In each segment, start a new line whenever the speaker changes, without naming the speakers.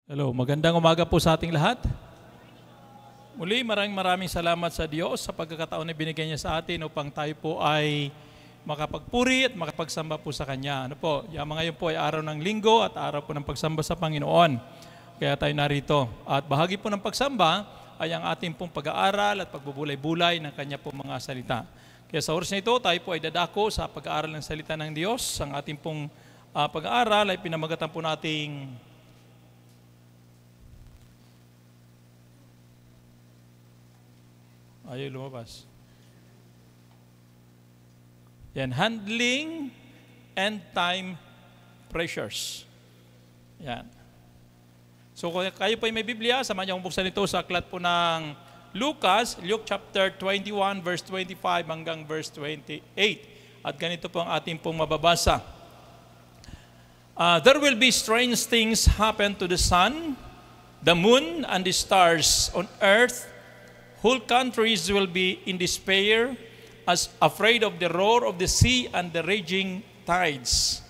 Hello, magandang umaga po sa ating lahat. Muli, maraming salamat sa Diyos sa pagkakataon na binigay niya sa atin upang tayo po ay makapagpuri at makapagsamba po sa Kanya. Ngayon po ay araw ng linggo at araw po ng pagsamba sa Panginoon. Kaya tayo narito. At bahagi po ng pagsamba ay ang ating pong pag-aaral at pagbubulay-bulay ng Kanya pong mga salita. Kaya sa oras na ito, tayo po ay dadako sa pag-aaral ng salita ng Diyos. Ang ating pong pag-aaral ay pinamagatan po nating ayaw lumabas. Yan, handling end time pressures. Yan. So kung kayo po ay may Biblia, samahan niyo akong buksan ito sa aklat po ng Luke chapter 21, verse 25 hanggang verse 28. At ganito po ang ating pong mababasa. There will be strange things happen to the sun, the moon, and the stars on earth. Whole countries will be in despair, as afraid of the roar of the sea and the raging tides.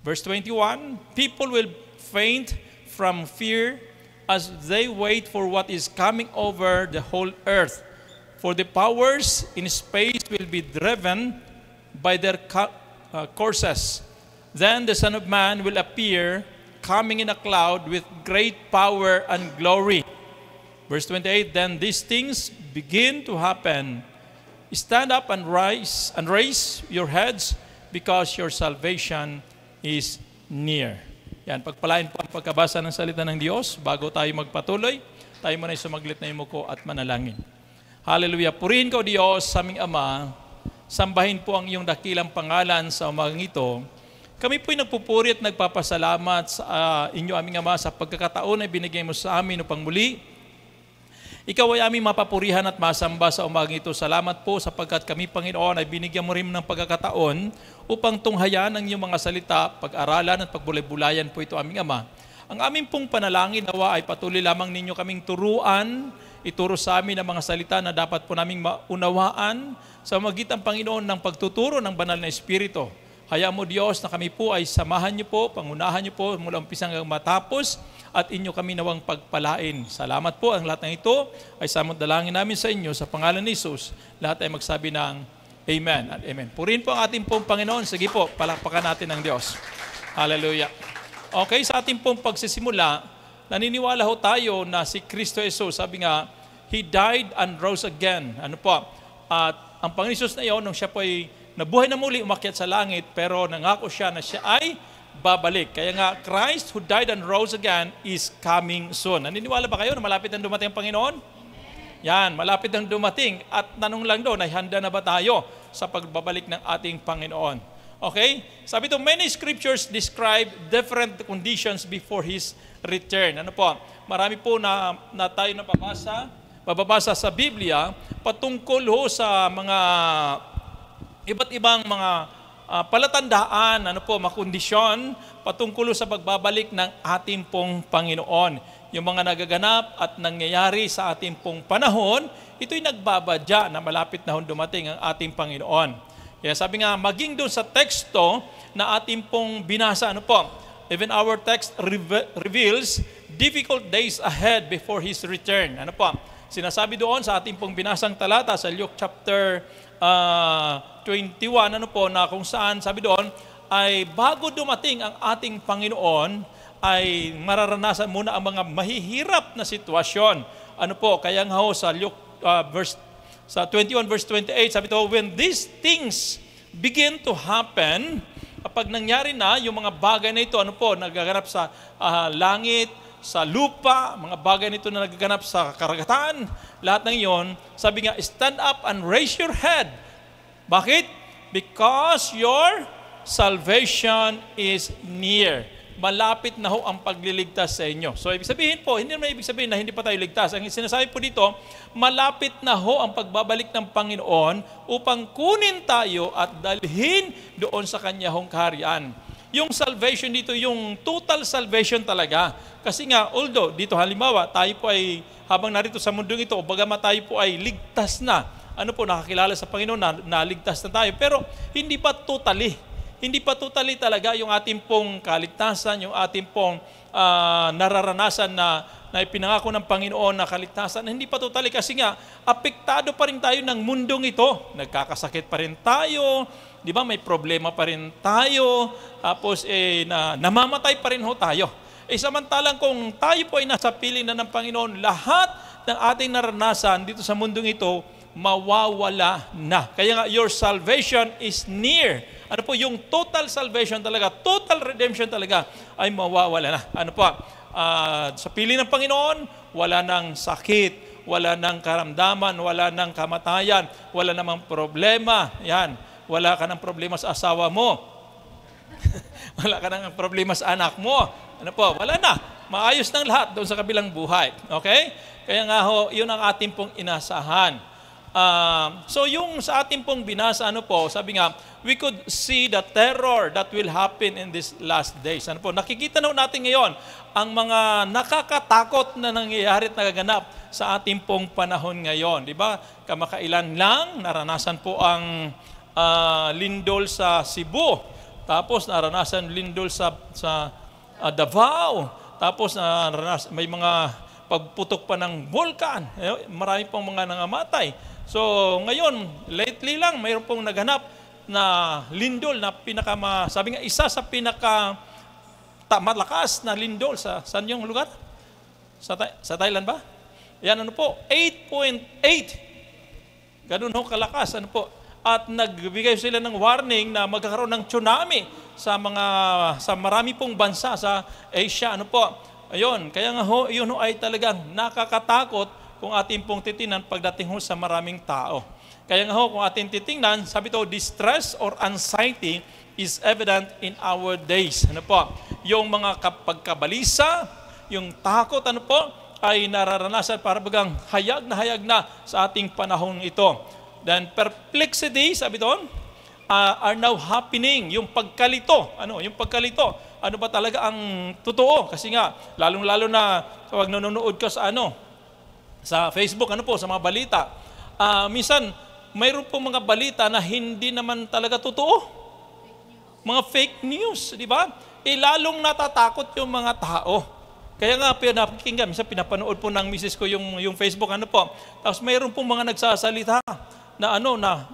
Verse 21, people will faint from fear as they wait for what is coming over the whole earth. For the powers in space will be driven by their courses. Then the Son of Man will appear, coming in a cloud with great power and glory. Verse 28, then these things begin to happen. Stand up and raise your heads, because your salvation is near. Yan, pagpalain po ang pagkabasa ng salita ng Diyos. Bago tayo magpatuloy, tayo muna sumaglit na imuko at manalangin. Hallelujah. Purihin ko, Diyos, sa aming Ama. Sambahin po ang iyong dakilang pangalan sa umagang ito. Kami po'y nagpupuri at nagpapasalamat sa inyo, aming Ama, sa pagkakataon na binigay mo sa amin upang muli Ikaw ay aming mapapurihan at masamba sa umagang ito. Salamat po sapagkat kami, Panginoon, ay binigyan mo rin ng pagkakataon upang tunghayan ang iyong mga salita, pag-aralan at pagbulay-bulayan po ito, aming Ama. Ang aming pong panalangin nawa ay patuloy lamang ninyo kaming turuan, ituro sa amin ang mga salita na dapat po naming maunawaan sa magitan, Panginoon, ng pagtuturo ng banal na Espiritu. Hayaan mo, Diyos, na kami po ay samahan niyo po, pangunahan niyo po mula umpisa hanggang matapos, at inyo kami nawang pagpalain. Salamat po. Ang lahat ng ito ay samot dalangin namin sa inyo sa pangalan ni Jesus. Lahat ay magsabi ng Amen at Amen. Purihin po ang ating pong Panginoon. Sige po, palakpakan natin ng Diyos. Hallelujah. Okay, sa ating pong pagsisimula, naniniwala ho tayo na si Kristo Jesus, sabi nga, He died and rose again. Ano po? At ang Panginoon Jesus na iyon, nung siya po ay nabuhay na muli, umakyat sa langit, pero nangako siya na siya ay babalik. Kaya nga, Christ who died and rose again is coming soon. Naniniwala ba kayo na malapit na dumating ang Panginoon? Yan, malapit na dumating. At tanong lang doon, ay handa na ba tayo sa pagbabalik ng ating Panginoon? Okay? Sabi ito, many scriptures describe different conditions before His return. Ano po? Marami po na tayo mababasa sa Biblia patungkol ho sa mga iba't ibang mga palatandaan, makondisyon patungkol sa pagbabalik ng ating pong Panginoon. Yung mga nagaganap at nangyayari sa ating pong panahon, ito'y nagbabadya na malapit na dumating ang ating Panginoon. Kaya sabi nga, maging doon sa teksto na ating pong binasa, even our text reveals difficult days ahead before His return. Sinasabi doon sa ating pong binasang talata sa Luke chapter 21, na kung saan, sabi doon, ay bago dumating ang ating Panginoon, ay mararanasan muna ang mga mahihirap na sitwasyon. Kaya nga ho, sa Luke sa 21 verse 28, sabi ito, when these things begin to happen, kapag nangyari na yung mga bagay na ito, nagaganap sa langit, sa lupa, mga bagay nito na nagaganap sa karagatan, lahat ng iyon, sabi nga, stand up and raise your head. Bakit? Because your salvation is near. Malapit na ho ang pagliligtas sa inyo. So, ibig sabihin po, hindi naman ibig sabihin na hindi pa tayo ligtas. Ang sinasabi po dito, malapit na ho ang pagbabalik ng Panginoon upang kunin tayo at dalhin doon sa Kanyang kaharian. Yung salvation dito, yung total salvation talaga. Kasi nga, although dito halimbawa, tayo po ay, habang narito sa mundong ito, bagamat tayo po ay ligtas na, nakakilala sa Panginoon na naligtas na tayo, pero hindi pa totally. hindi pa totally talaga yung ating pong kaligtasan, yung ating pong nararanasan na ipinangako ng Panginoon na kaligtasan, hindi pa totally kasi nga, apektado pa rin tayo ng mundong ito. Nagkakasakit pa rin tayo, di ba? May problema pa rin tayo, tapos namamatay pa rin ho tayo. Samantalang kung tayo po ay nasa piling na ng Panginoon, lahat ng ating naranasan dito sa mundong ito, mawawala na. Kaya nga, your salvation is near. Ano po, yung total salvation talaga, total redemption talaga, ay mawawala na. Ano po, sa piling ng Panginoon, wala nang sakit, wala nang karamdaman, wala nang kamatayan, wala namang problema. Yan, wala ka ng problema sa asawa mo. Wala ka ng problema sa anak mo. Ano po, wala na. Maayos ng lahat doon sa kabilang buhay. Okay? Kaya nga ho, yun ang ating pong inasahan. So yung sa ating pong binasa, ano po, sabi nga, we could see the terror that will happen in these last days. Ano po, nakikita na natin ngayon ang mga nakakatakot na nangyayari at nagaganap sa ating pong panahon ngayon. Di ba? Kamakailan lang, naranasan po ang lindol sa Cebu. Tapos naranasan lindol sa Davao. Tapos may mga pagputok pa ng vulkan. Marami pong mga nangamatay. So, ngayon, lately lang, mayroon pong naganap na lindol na sabi nga, isa sa malakas na lindol saan yung lugar? Sa Thailand ba? Yan, ano po, 8.8. Ganun ho kalakas, ano po. At nagbigay sila ng warning na magkakaroon ng tsunami sa marami pong bansa sa Asia, ano po. Ayun, kaya nga ho, yun ho ay talagang nakakatakot kung ating pong titingnan pagdating ho sa maraming tao. Kaya nga ho, kung ating titingnan, sabi to, distress or anxiety is evident in our days. Ano po? Yung mga pagkabalisa, yung takot, ano po, ay nararanasan para bagang hayag na sa ating panahon ito. Then perplexity, sabi doon, are now happening. Yung pagkalito, yung pagkalito, ano ba talaga ang totoo? Kasi nga, lalong-lalo na kapag nanonood ka sa Facebook, ano po, sa mga balita. Minsan, mayroon pong mga balita na hindi naman talaga totoo. Mga fake news, di ba? Lalong natatakot yung mga tao. Kaya nga, pinapakinggan, minsan pinapanood po ng misis ko yung Facebook, ano po. Tapos mayroon pong mga nagsasalita na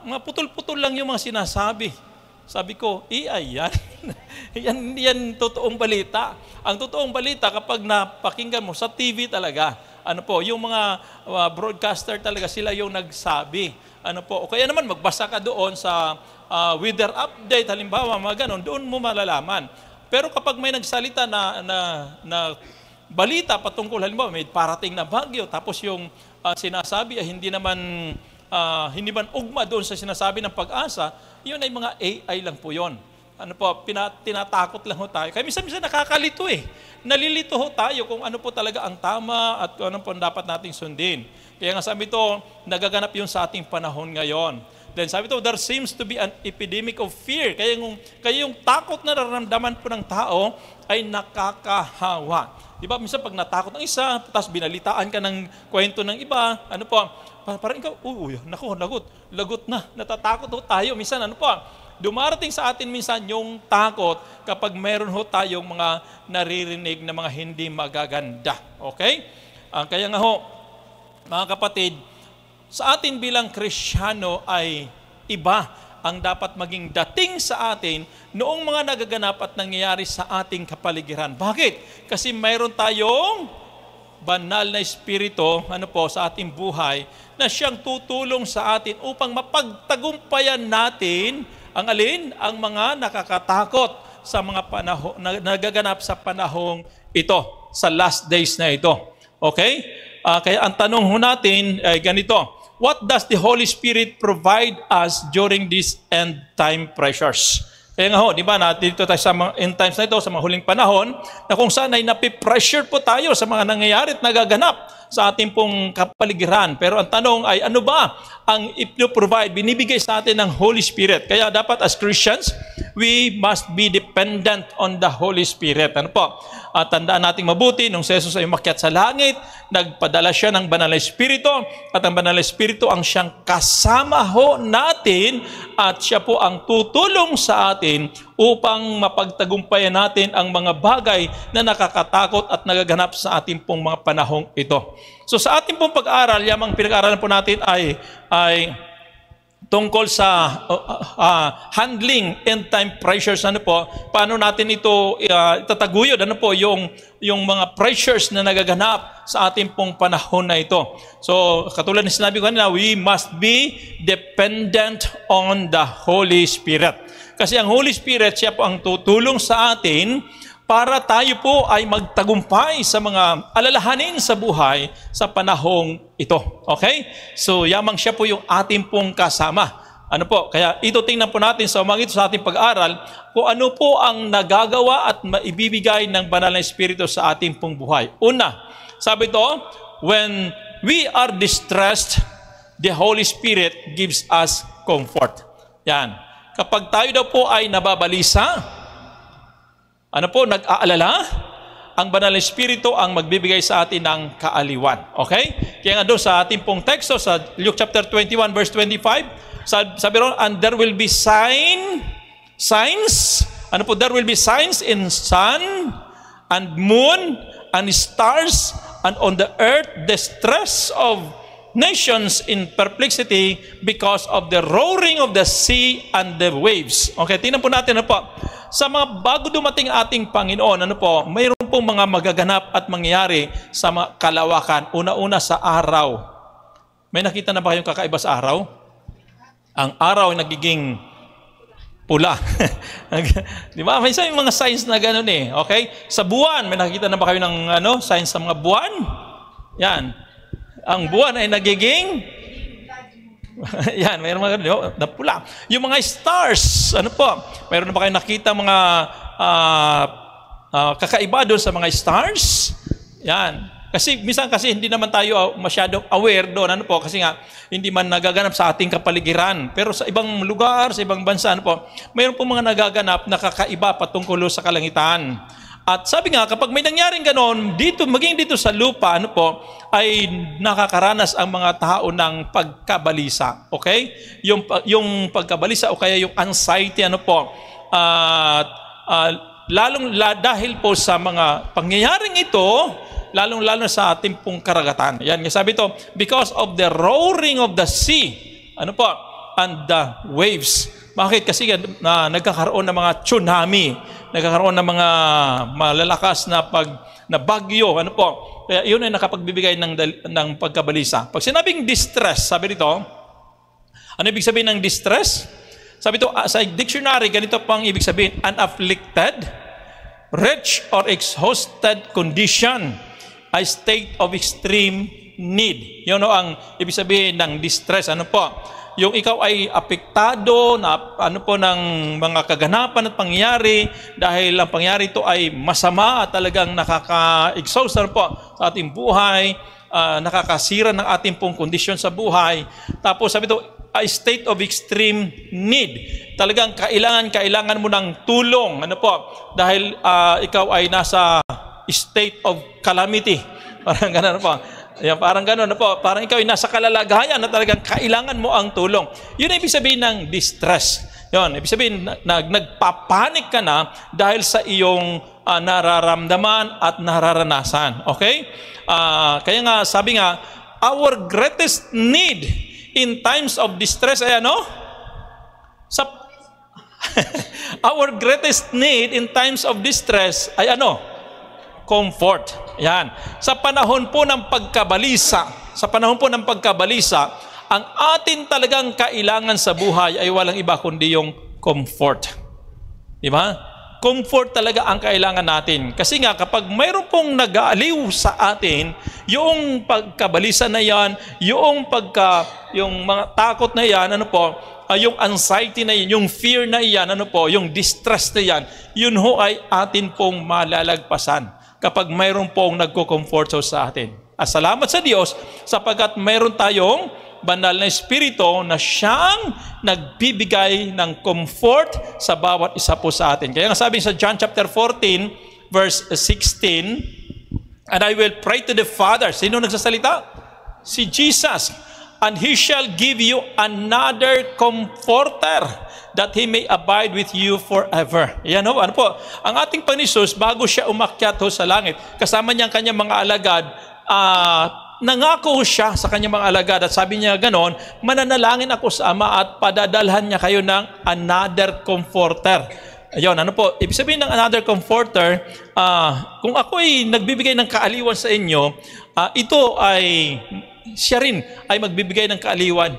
mga putol-putol lang yung mga sinasabi. Sabi ko, ayan. yan totoong balita. Ang totoong balita, kapag napakinggan mo sa TV talaga, ano po, yung mga broadcaster talaga, sila yung nagsabi. Ano po, o kaya naman magbasa ka doon sa weather update, halimbawa, mga ganon, doon mo malalaman. Pero kapag may nagsalita na balita patungkol, halimbawa, may parating na bagyo, tapos yung sinasabi ay hindi man ugma doon sa sinasabi ng Pag-asa, yun ay mga AI lang po yun. Ano po, tinatakot lang ho tayo. Kaya minsan nakakalito Nalilito ho tayo kung ano po talaga ang tama at kung ano po dapat nating sundin. Kaya nga sabi ito, nagaganap yun sa ating panahon ngayon. Then sabi ito, there seems to be an epidemic of fear. Kaya yung takot na nararamdaman po ng tao ay nakakahawa. Di ba? Minsan pag natakot ng isa, tapos binalitaan ka ng kwento ng iba, ano po, parang ikaw, lagot na, natatakot ho tayo. Minsan, ano po, dumarating sa atin minsan yung takot kapag meron ho tayong mga naririnig na mga hindi magaganda. Okay? Kaya nga ho, mga kapatid, sa atin bilang Kristiyano ay iba ang dapat maging dating sa atin noong mga nagaganap at nangyayari sa ating kapaligiran. Bakit? Kasi mayroon tayong banal na espiritu, sa ating buhay, na siyang tutulong sa atin upang mapagtagumpayan natin ang alin? Ang mga nakakatakot sa mga panahon na nagaganap sa panahong ito, sa last days na ito. Okay? Kaya ang tanong ho natin ay ganito, what does the Holy Spirit provide us during these end time pressures? Kaya nga ho, di ba, dito tayo sa mga end times na ito, sa mga huling panahon, na kung saan ay napipressure po tayo sa mga nangyayari at nagaganap sa ating pong kapaligiran. Pero ang tanong ay, ano ba ang ipino-provide, binibigay sa atin ng Holy Spirit? Kaya dapat as Christians, we must be dependent on the Holy Spirit. Ano po? Tandaan nating mabuti, nung si Jesus ay umakyat sa langit, nagpadala siya ng Banal na Espiritu, at ang Banal na Espiritu ang siyang kasama ho natin, at siya po ang tutulong sa atin upang mapagtagumpayan natin ang mga bagay na nakakatakot at nagaganap sa ating pong mga panahong ito. So sa ating pong pag-aaral, yamang pinag-aaralan po natin ay tungkol sa handling end-time pressures. Ano po, paano natin ito itataguyod? Ano po, yung mga pressures na nagaganap sa ating pong panahon na ito. So, katulad ng sinabi ko kanina, we must be dependent on the Holy Spirit. Kasi ang Holy Spirit, siya po ang tutulong sa atin para tayo po ay magtagumpay sa mga alalahanin sa buhay sa panahong ito. Okay? So, yamang siya po yung ating pong kasama. Ano po? Kaya ito tingnan po natin sa umaga ito sa ating pag-aaral kung ano po ang nagagawa at maibibigay ng Banal na Espiritu sa ating pong buhay. Una, sabi ito, when we are distressed, the Holy Spirit gives us comfort. Yan. Kapag tayo daw po ay nababalisa, ano po, nag-aalala, ang Banal na Espiritu ang magbibigay sa atin ng kaaliwan. Okay? Kaya nga doon sa ating pong teksto, sa Luke chapter 21, verse 25, sabi ron, and there will be signs, ano po, there will be signs in sun, and moon, and stars, and on the earth, the stress of nations in perplexity because of the roaring of the sea and the waves. Okay, tingnan po natin, ano po, sa mga bago dumating ating Panginoon, ano po, mayroon pong mga magaganap at mangyayari sa mga kalawakan. Una-una sa araw. May nakita na ba kayong kakaiba sa araw? Ang araw ay nagiging pula. Di ba? May mga signs na gano'n eh. Okay? Sa buwan, may nakita na ba kayo ng signs sa mga buwan? Yan. Ang buwan ay nagiging yan, mayroon mga napula. Yung mga stars, ano po? Mayroon na ba kayo nakita mga kakaiba doon sa mga stars? Yan. Kasi minsan kasi hindi naman tayo masyadong aware doon, ano po? Kasi nga hindi man nagaganap sa ating kapaligiran. Pero sa ibang lugar, sa ibang bansa, ano po? Mayroon po mga nagaganap na kakaiba patungkol sa kalangitan. At sabi nga, kapag may nangyaring ganon, maging dito sa lupa, ano po, ay nakakaranas ang mga tao ng pagkabalisa. Okay? Yung pagkabalisa o kaya yung anxiety, ano po, dahil po sa mga pangyayaring ito, lalong-lalo sa ating pong karagatan. Yan, sabi ito, because of the roaring of the sea, ano po, and the waves. Bakit? Kasi nagkakaroon ng mga tsunami, nagkakaroon ng mga malalakas na bagyo, ano po. Kaya yun ay nakapagbibigay ng pagkabalisa. Pag sinabing distress, sabi dito, ano ibig sabihin ng distress? Sabi ito, sa dictionary, ganito pang ibig sabihin, an afflicted, wretched or exhausted condition, a state of extreme need. Yun ang ibig sabihin ng distress. Ano po? Yung ikaw ay apektado na ng mga kaganapan at pangyayari dahil ang pangyayari ito ay masama at talagang nakaka-exhaust po sa ating buhay, nakakasira ng ating pong kondisyon sa buhay. Tapos sabi ito, a state of extreme need. Talagang kailangan mo ng tulong. Ano po? Dahil ikaw ay nasa state of calamity. Parang ganun po. Yan, parang gano'n po. Parang ikaw ay nasa kalalagayan na talagang kailangan mo ang tulong. Yun ang ibig sabihin ng distress. Yun, ibig sabihin, nagpapanik ka na dahil sa iyong nararamdaman at nararanasan. Okay? Kaya nga, sabi nga, our greatest need in times of distress ay ano? Our greatest need in times of distress ay ano? Comfort. Yan. Sa panahon po ng pagkabalisa, ang atin talagang kailangan sa buhay ay walang iba kundi yung comfort. Di ba? Comfort talaga ang kailangan natin. Kasi nga, kapag mayroon pong nag-aaliw sa atin, yung pagkabalisa na yan, yung mga takot na yan, ano po, yung anxiety na yan, yung fear na yan, ano po, yung distress na yan, yun ho ay atin pong malalagpasan kapag mayroon pong nagko-comfort sa atin. At salamat sa Diyos sapagkat mayroon tayong banal na Espiritu na siyang nagbibigay ng comfort sa bawat isa po sa atin. Kaya nga sabi sa John chapter 14, verse 16, and I will pray to the Father. Sino nagsasalita? Si Jesus. And He shall give you another comforter, that He may abide with you forever. Yan ho, ano po? Ang ating Panginoon, bago siya umakyat ho sa langit, kasama niya ang kanyang mga alagad, nangako siya sa kanyang mga alagad at sabi niya ganon, mananalangin ako sa Ama at padadalhan niya kayo ng another comforter. Ayun, ano po, ibig sabihin ng another comforter, kung ako ay nagbibigay ng kaaliwan sa inyo, ito ay siya rin ay magbibigay ng kaaliwan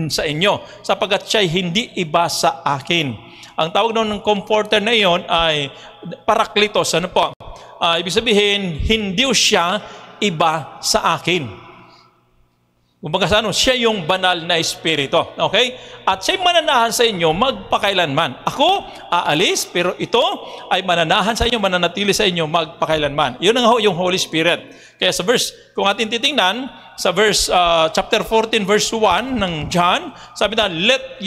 sa inyo sapagkat siya ay hindi iba sa akin. Ang tawag ng comforter na iyon ay parakletos. Ano po? Ibig sabihin, hindi siya iba sa akin. Kumbaga sa ano, siya yung banal na Espiritu. Okay? At siya'y mananahan sa inyo magpakailanman. Ako, aalis, pero ito ay mananahan sa inyo, mananatili sa inyo magpakailanman. Yun ang yung Holy Spirit. Kaya sa verse, kung atin titingnan, sa verse, chapter 14, verse 1 ng John, sabi na, let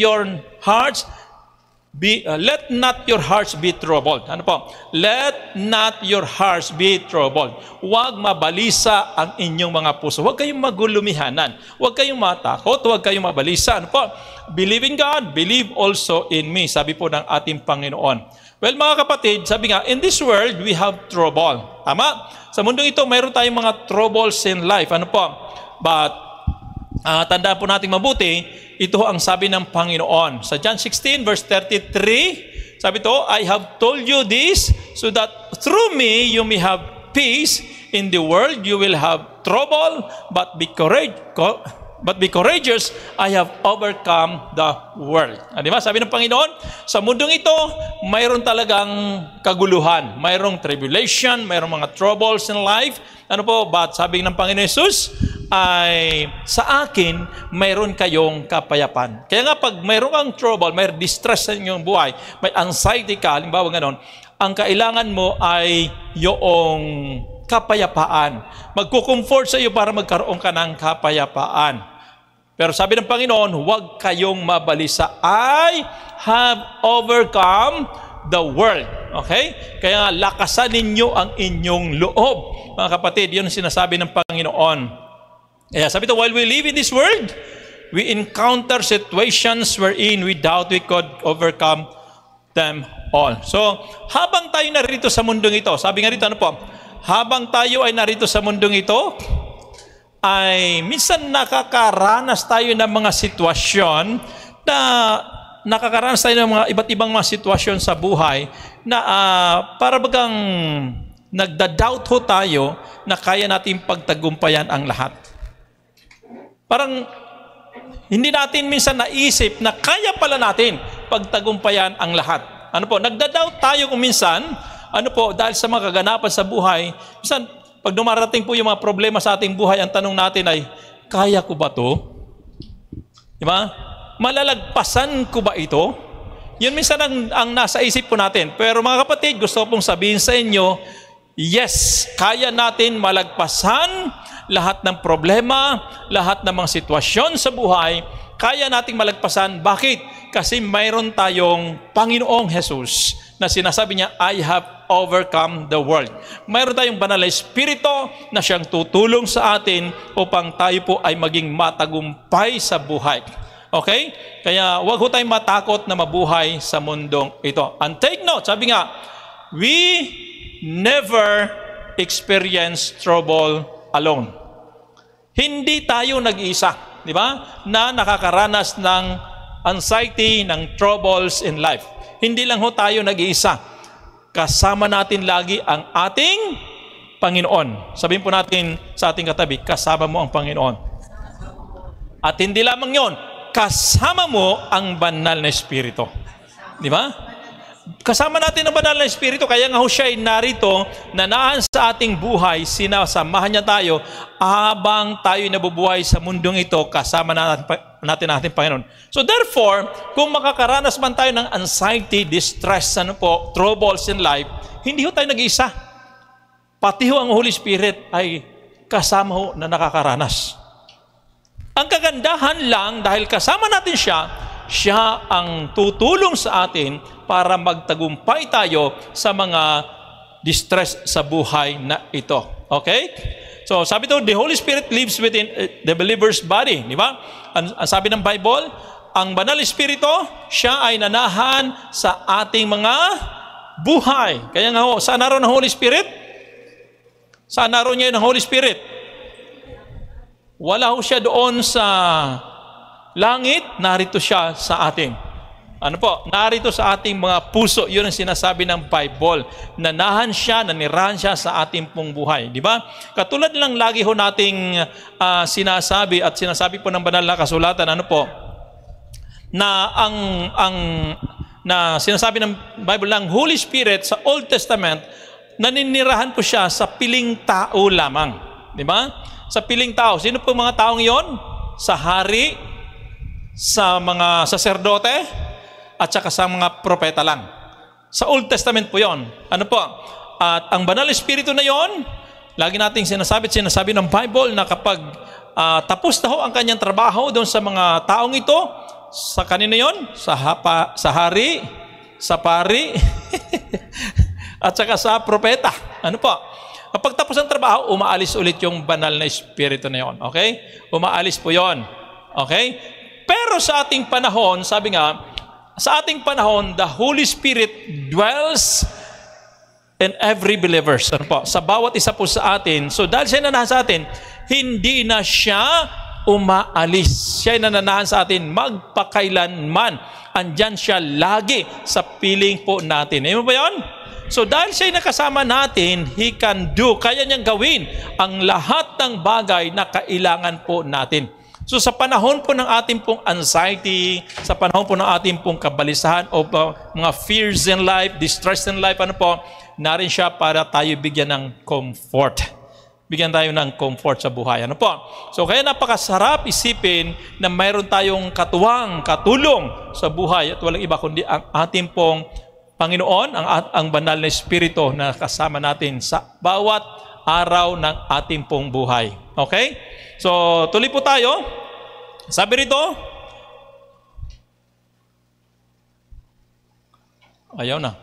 not your hearts be troubled. Ano po? Let not your hearts be troubled. Huwag mabalisa ang inyong mga puso. Huwag kayong magulumihanan. Huwag kayong matakot. Huwag kayong mabalisa. Ano po? Believe in God, believe also in me. Sabi po ng ating Panginoon. Well, mga kapatid, sabi nga, in this world, we have trouble. Tama? Sa mundong ito, mayroon tayong mga troubles in life. Ano po? But, tandaan po natin mabuti, ito ang sabi ng Panginoon. Sa John 16, verse 33, sabi ito, I have told you this so that through me you may have peace. In the world you will have trouble, but be courageous, I have overcome the world. Di ba? Sabi ng Panginoon, sa mundong ito, mayroon talagang kaguluhan, mayroong tribulation, mayroong mga troubles in life. Ano po? But sabi ng Panginoon Jesus, ay sa akin, mayroon kayong kapayapan. Kaya nga pag mayroon kang trouble, may distress sa inyong buhay, may anxiety ka, halimbawa ganon, ang kailangan mo ay yung kapayapaan. Magkukomfort sa iyo para magkaroon ka ng kapayapaan. Pero sabi ng Panginoon, huwag kayong mabalisa. I have overcome the world. Okay? Kaya lakasan ninyo ang inyong loob. Mga kapatid, yun ang sinasabi ng Panginoon. Kaya sabi ito, while we live in this world, we encounter situations wherein we doubt we could overcome them all. So, habang tayo narito sa mundong ito, sabi nga rito, ano po? Habang tayo ay narito sa mundong ito, ay minsan nakakaranas tayo ng mga sitwasyon na nakakaranas tayo ng mga iba't ibang mga sitwasyon sa buhay na para bagang nagda-doubt ho tayo na kaya natin pagtagumpayan ang lahat. Parang hindi natin minsan naisip na kaya pala natin pagtagumpayan ang lahat. Ano po, nagda-doubt tayo kung minsan, ano po, dahil sa mga kaganapan sa buhay, minsan, pag dumarating po yung mga problema sa ating buhay, ang tanong natin ay, kaya ko ba to? Diba? Malalagpasan ko ba ito? Yun minsan ang nasa isip po natin. Pero mga kapatid, gusto ko pong sabihin sa inyo, yes, kaya natin malagpasan lahat ng problema, lahat ng mga sitwasyon sa buhay, kaya nating malagpasan. Bakit? Kasi mayroon tayong Panginoong Jesus na sinasabi niya, I have overcome the world. Mayroon tayong banal na Espiritu na siyang tutulong sa atin upang tayo po ay maging matagumpay sa buhay. Okay? Kaya huwag ho tayong matakot na mabuhay sa mundong ito. And take note, sabi nga, we never experience trouble alone. Hindi tayo nag-iisa, di ba? Na nakakaranas ng anxiety, ng troubles in life. Hindi lang ho tayo nag-iisa. Kasama natin lagi ang ating Panginoon. Sabihin po natin sa ating katabi, kasama mo ang Panginoon. At hindi lamang yon, kasama mo ang banal na Espiritu. Di ba? Kasama natin ang banal na Espiritu, kaya nga ho siya ay narito, nanaan sa ating buhay, sinasamahan niya tayo habang tayo nabubuhay sa mundong ito, kasama natin ang ating Panginoon. So therefore, kung makakaranas man tayo ng anxiety, distress, troubles in life, hindi ho tayo nag-iisa. Pati ho ang Holy Spirit ay kasama ho na nakakaranas. Ang kagandahan lang, dahil kasama natin siya, siya ang tutulong sa atin para magtagumpay tayo sa mga distress sa buhay na ito. Okay? So, sabi ito, the Holy Spirit lives within the believer's body. Di ba? Ang sabi ng Bible, ang Banal Espiritu, siya ay nanahan sa ating mga buhay. Kaya nga ho, saan naroon ang Holy Spirit? Saan naroon niya yung Holy Spirit? Wala ho siya doon sa langit, narito siya sa atin. Ano po? Narito sa ating mga puso. Yun ang sinasabi ng Bible. Nanahan siya, nanirahan siya sa ating pong buhay. Di ba? Katulad lang lagi ho nating sinasabi at sinasabi po ng banal na kasulatan, ano po? Na na sinasabi ng Bible lang, Holy Spirit sa Old Testament, naninirahan po siya sa piling tao lamang. Di ba? Sa piling tao. Sino po mga taong yon? Sa hari, sa mga saserdote, at saka sa mga propeta lang. Sa Old Testament po yon. Ano po? At ang Banal Espiritu na yon, lagi nating sinasabi ng Bible na kapag tapos na ho ang kanyang trabaho doon sa mga taong ito, sa kanino yon? Sa hari, sa pari, at saka sa propeta. Ano po? Kapag tapos ang trabaho, umaalis ulit yung Banal na Espiritu na yon. Okay? Umaalis po yon. Okay? Pero sa ating panahon, sabi nga, sa ating panahon, the Holy Spirit dwells in every believer. Ano po? Sa bawat isa po sa atin. So dahil siya nananahan sa atin, hindi na siya umaalis. Siya ay nananahan sa atin magpakailanman. Andyan siya lagi sa piling po natin. Amen ba yun? So dahil siya ay nakasama natin, He can do, kaya niyang gawin ang lahat ng bagay na kailangan po natin. So sa panahon po ng ating pong anxiety, sa panahon po ng ating pong kabalisahan o mga fears in life, distress in life, ano po, narin siya para tayo bigyan ng comfort. Bigyan tayo ng comfort sa buhay. Ano po? So kaya napakasarap isipin na mayroon tayong katuwang, katulong sa buhay at walang iba kundi ang ating pong Panginoon, ang banal na Espiritu na kasama natin sa bawat araw ng ating pong buhay. Okay? So, tuloy po tayo. Sabi rito, ayaw na.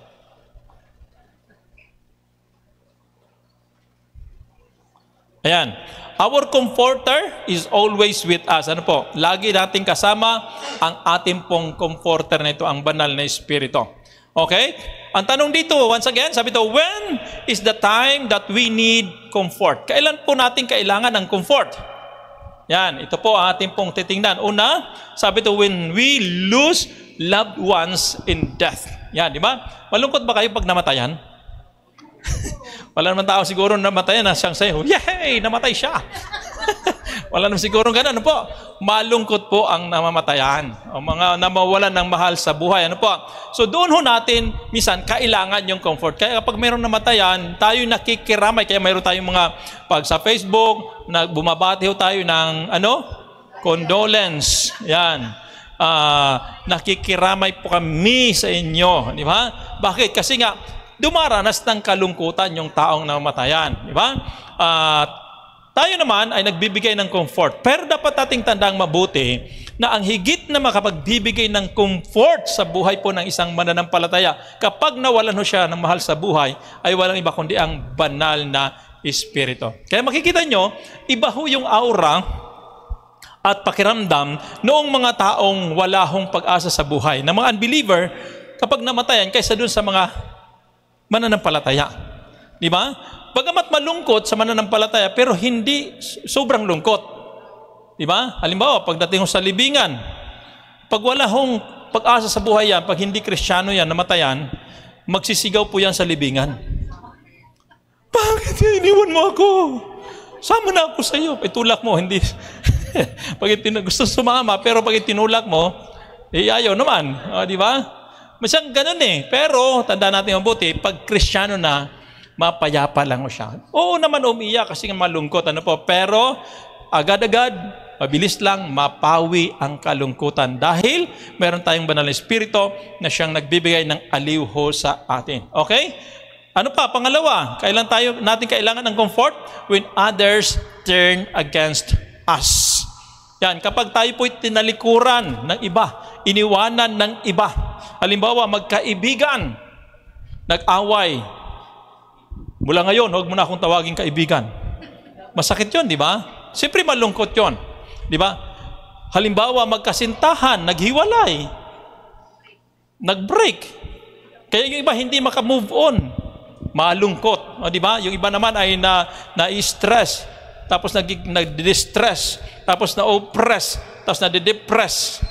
Ayan. Our comforter is always with us. Ano po? Lagi nating kasama ang ating pong comforter na ito, ang banal na Espiritu. Okay? Ang tanong dito, once again, sabi ito, when is the time that we need comfort? Kailan po natin kailangan ng comfort? Yan, ito po ang ating pong titingnan. Una, sabi ito, when we lose loved ones in death. Yan, di ba? Malungkot ba kayo pag namatayan? Wala naman tao siguro namatayan na siyang sayo, yay! Namatay siya! Wala naman siguro ganun. Ano po? Malungkot po ang namamatayan. O mga namawalan ng mahal sa buhay. Ano po? So doon ho natin, minsan, kailangan yung comfort. Kaya kapag mayroong namatayan, tayo nakikiramay. Kaya mayroon tayong mga, pag sa Facebook, bumabati ho tayo ng, condolence. Yan. Nakikiramay po kami sa inyo. Di ba? Bakit? Kasi nga, dumaranas ng kalungkutan yung taong namatayan. Di ba? Tayo naman ay nagbibigay ng comfort. Pero dapat nating tandang mabuti na ang higit na makapagbibigay ng comfort sa buhay po ng isang mananampalataya, kapag nawalan ho siya ng mahal sa buhay, ay walang iba kundi ang banal na Espiritu. Kaya makikita nyo, iba ho yung aura at pakiramdam noong mga taong wala hong pag-asa sa buhay, na mga unbeliever, kapag namatayan, kaysa dun sa mga mananampalataya. Di ba? Bagamat malungkot sa mananampalataya, pero hindi sobrang lungkot. Di ba? Halimbawa, pagdating sa libingan, pag wala hong pag-asa sa buhay yan, pag hindi Kristiyano yan, namatayan, magsisigaw po yan sa libingan. Bakit iniwan mo ako? Sama na ako sa iyo. Itulak mo, hindi. Pag gusto sumama, pero pag itinulak mo, ayaw naman. Di ba? Masyang ganun eh. Pero, tanda natin mabuti, pag Kristiyano na, mapayapa lang siya. Oo naman umiyak kasi malungkot. Pero agad-agad, mabilis lang, mapawi ang kalungkutan. Dahil meron tayong banal na Espiritu na siyang nagbibigay ng aliw ho sa atin. Okay? Ano pa? Pangalawa, natin kailangan ng comfort? When others turn against us. Yan, kapag tayo po'y tinalikuran ng iba, iniwanan ng iba, halimbawa magkaibigan, nag-away, mula ngayon, huwag mo na akong tawagin kaibigan. Masakit yun, di ba? Siyempre malungkot yun, di ba? Halimbawa, magkasintahan, naghiwalay, nag-break. Kaya yung iba hindi maka-move on. Malungkot. O, di ba? Yung iba naman ay na-stress, tapos nag-distress, tapos na-oppress, tapos na-depress.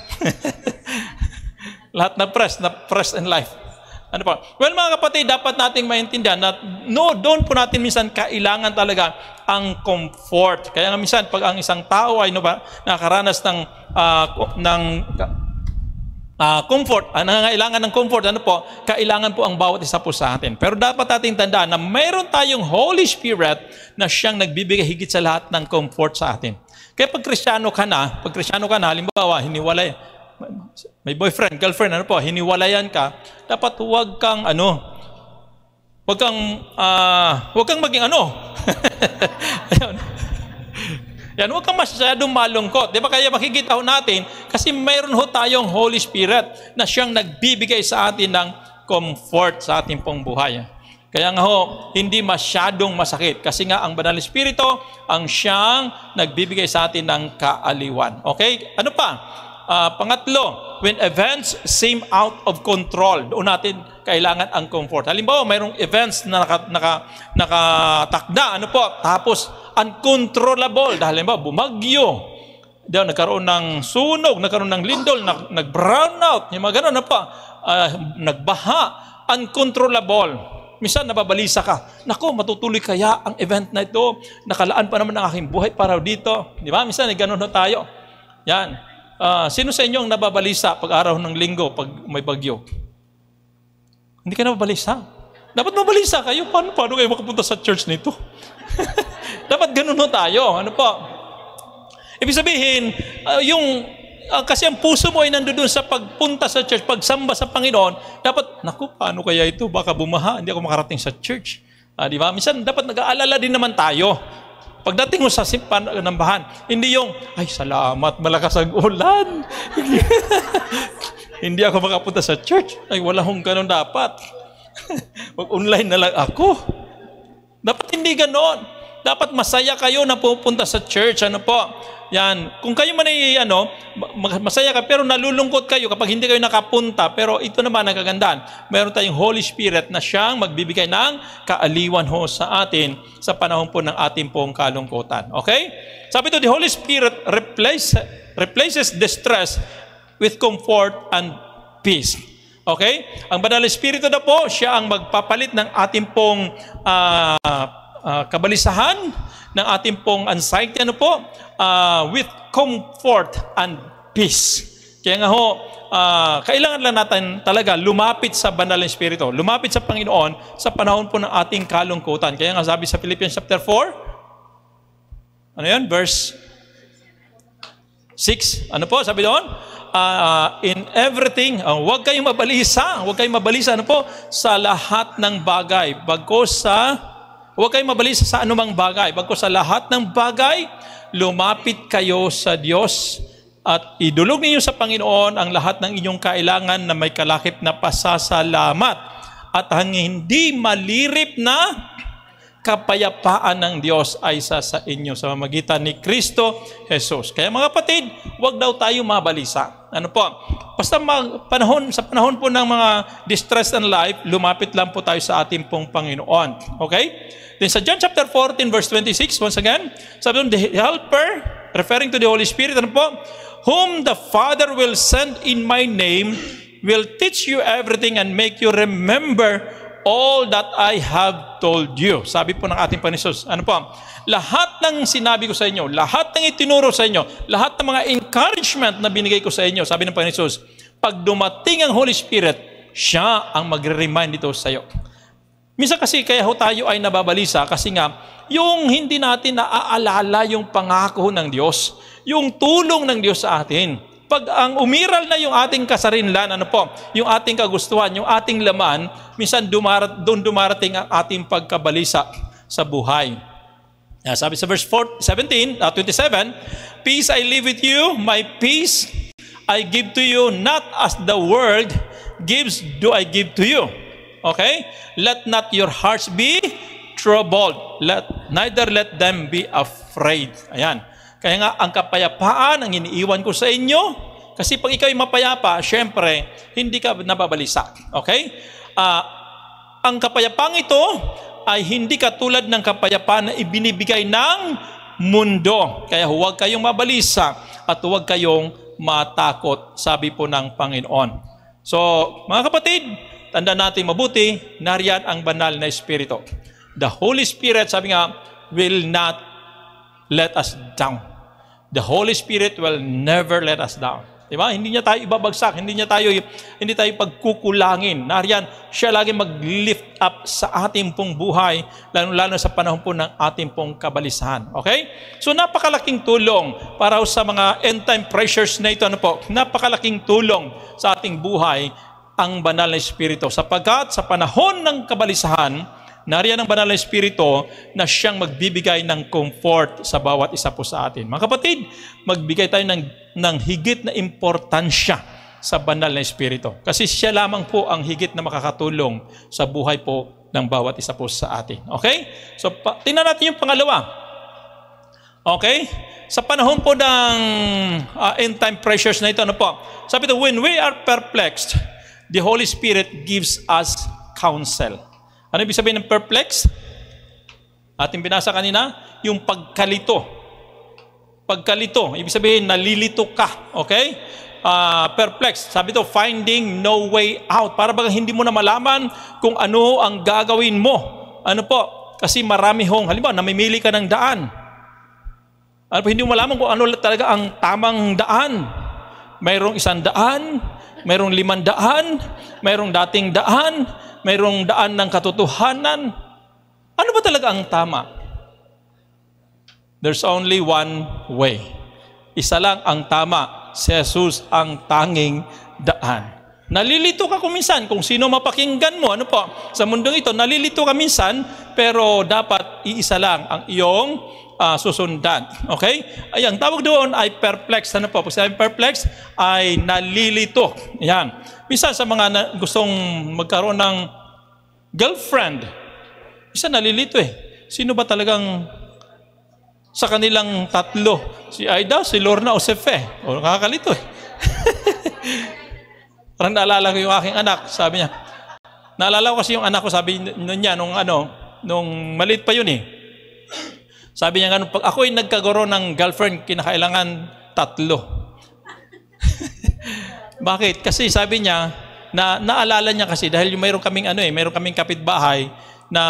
Lahat na-press in life. Ano pa? Well, mga kapatid, dapat nating maintindihan na doon po natin minsan kailangan talaga ang comfort. Kaya nga minsan, pag ang isang tao ay nakaranas ng comfort, nangangailangan ng comfort, kailangan po ang bawat isa po sa atin. Pero dapat nating tandaan na mayroon tayong Holy Spirit na siyang nagbibigay higit sa lahat ng comfort sa atin. Kaya pag Kristiyano ka na, halimbawa, hiniwalay, may boyfriend, girlfriend, hiniwalayan ka, dapat huwag kang maging Ayun. Yan, huwag kang masyadong malungkot. Di ba? Kaya makikita natin, kasi mayroon tayong Holy Spirit na siyang nagbibigay sa atin ng comfort sa ating pong buhay. Kaya nga hindi masyadong masakit. Kasi nga, ang Banal Espiritu, ang siyang nagbibigay sa atin ng kaaliwan. Okay? Ano pa? Pangatlo, when events seem out of control, doon natin kailangan ang comfort. Halimbawa, mayroong events na nakatakda, tapos uncontrollable. Dahil halimbawa, bumagyo, nagkaroon ng sunog, nagkaroon ng lindol, nag-brownout, yung mga gano'n, nagbaha, uncontrollable. Minsan nababalisa ka, naku, matutuloy kaya ang event na ito? Nakalaan pa naman ang aking buhay para dito. Di ba? Minsan, gano'n tayo. Yan. Sino sa inyo ang nababalisa pag araw ng linggo, pag may bagyo? Hindi ka nababalisa. Dapat mabalisa kayo. Paano kayo makapunta sa church nito? Dapat ganun tayo. Ibig sabihin, kasi ang puso mo ay nandoon sa pagpunta sa church, pagsamba sa Panginoon, dapat, naku, paano kaya ito? Baka bumaha, hindi ako makarating sa church. Di ba? Minsan, dapat nag-aalala din naman tayo. Pagdating mo sa panambahan, hindi yung, ay, salamat, malakas ang ulan. Hindi ako makapunta sa church. Ay, wala hong ganun dapat. Mag-online na lang ako. Dapat hindi ganon. Dapat masaya kayo na pupunta sa church. Yan. Kung kayo man ay masaya ka, pero nalulungkot kayo kapag hindi kayo nakapunta. Pero ito naman ang kagandahan. Meron tayong Holy Spirit na siyang magbibigay ng kaaliwan sa atin sa panahon po ng ating pong kalungkutan. Okay? Sabi ito, the Holy Spirit replaces distress with comfort and peace. Okay? Ang Banal Espiritu na po, siya ang magpapalit ng ating pong kabalisahan, ng ating pong anxiety, with comfort and peace. Kaya nga kailangan lang natin talaga lumapit sa Banal na Espiritu, lumapit sa Panginoon sa panahon po ng ating kalungkutan. Kaya nga sabi sa Philippians chapter 4, verse 6, sabi doon? In everything, huwag kayong mabalisa, sa lahat ng bagay, huwag kayong mabalisa sa anumang bagay, bagkus sa lahat ng bagay, lumapit kayo sa Diyos at idulog ninyo sa Panginoon ang lahat ng inyong kailangan na may kalakip na pasasalamat at ang hindi malirip na kapayapaan ng Diyos ay sa inyo sa pamamagitan ni Kristo Jesus. Kaya mga kapatid, huwag daw tayo mabalisa. Basta sa panahon po ng mga distress in life, lumapit lang po tayo sa ating pong Panginoon. Okay? Then sa John chapter 14 verse 26, once again, sabi doon, the Helper, referring to the Holy Spirit, whom the Father will send in my name, will teach you everything and make you remember all that I have told you. Sabi po ng ating Panginoon, lahat ng sinabi ko sa inyo, lahat ng itinuro sa inyo, lahat ng mga encouragement na binigay ko sa inyo, sabi ng Panginoon, pag dumating ang Holy Spirit, siya ang magre-remind dito sa iyo. Minsan kasi kaya tayo ay nababalisa kasi nga, yung hindi natin naaalala yung pangako ng Diyos, yung tulong ng Diyos sa atin. Pag ang umiral na yung ating kasarinlan, yung ating kagustuhan, yung ating laman, minsan doon dumarating ang ating pagkabalisa sa buhay. Sabi sa verse 27, peace I leave with you, my peace I give to you, not as the world gives do I give to you. Okay? Let not your hearts be troubled. Neither let them be afraid. Ayan. Kaya nga, ang kapayapaan ang iniiwan ko sa inyo. Kasi pag ikaw ay mapayapa, syempre, hindi ka nababalisa. Okay? Ang kapayapang ito ay hindi katulad ng kapayapaan na ibinibigay ng mundo. Kaya huwag kayong mabalisa at huwag kayong matakot, sabi po ng Panginoon. So, mga kapatid, tanda natin mabuti, nariyan ang banal na Espiritu. The Holy Spirit, sabi nga, will not let us down. The Holy Spirit will never let us down. Diba? Hindi niya tayo ibabagsak, hindi tayo pagkukulangin. Nariyan, siya lagi mag-lift up sa ating pong buhay, lalo sa panahon po ng ating pong kabalisahan. Okay? So napakalaking tulong para sa mga end-time pressures na ito. Napakalaking tulong sa ating buhay ang banal na Espiritu. Sapagkat sa panahon ng kabalisahan, nariyan ang banal na Espiritu na siyang magbibigay ng comfort sa bawat isa po sa atin. Mga kapatid, magbigay tayo ng higit na importansya sa banal na Espiritu. Kasi siya lamang po ang higit na makakatulong sa buhay po ng bawat isa po sa atin. Okay? So, tingnan natin yung pangalawa. Okay? Sa panahon po ng end-time pressures na ito, sabi ito, when we are perplexed, the Holy Spirit gives us counsel. Ano ibig sabihin ng perplex? Ating binasa kanina, yung pagkalito. Pagkalito, ibig sabihin nalilito ka. Okay? Perplex. Sabi ito, finding no way out. Para bagang hindi mo na malaman kung ano ang gagawin mo. Ano po? Kasi marami halimbawa, namimili ka ng daan. Ano po, hindi mo malaman kung ano talaga ang tamang daan. Mayroong 100, mayroong 500, mayroong dating daan, mayroong daan ng katotohanan. Ano ba talaga ang tama? There's only one way. Isa lang ang tama. Si Jesus ang tanging daan. Nalilito ka kuminsan kung sino mapakinggan mo. Ano po? Sa mundong ito, nalilito ka minsan, pero dapat iisa lang ang iyong susundan. Okay? Ay, ang tawag doon ay perplex. Ano po? Pag sabi perplex, ay nalilito. Yan. Minsan sa mga gustong magkaroon ng girlfriend, minsan nalilito Sino ba talagang sa kanilang tatlo? Si Aida, si Lorna o si Fe? O nakakalito Parang naalala ko yung aking anak, sabi niya. Naalala ko kasi yung anak ko, sabi niya nung maliit pa yun Sabi niya pag ako'y nagkagoro ng girlfriend, kinakailangan 3. Bakit? Kasi sabi niya, naalala niya kasi dahil mayroon kaming kapitbahay na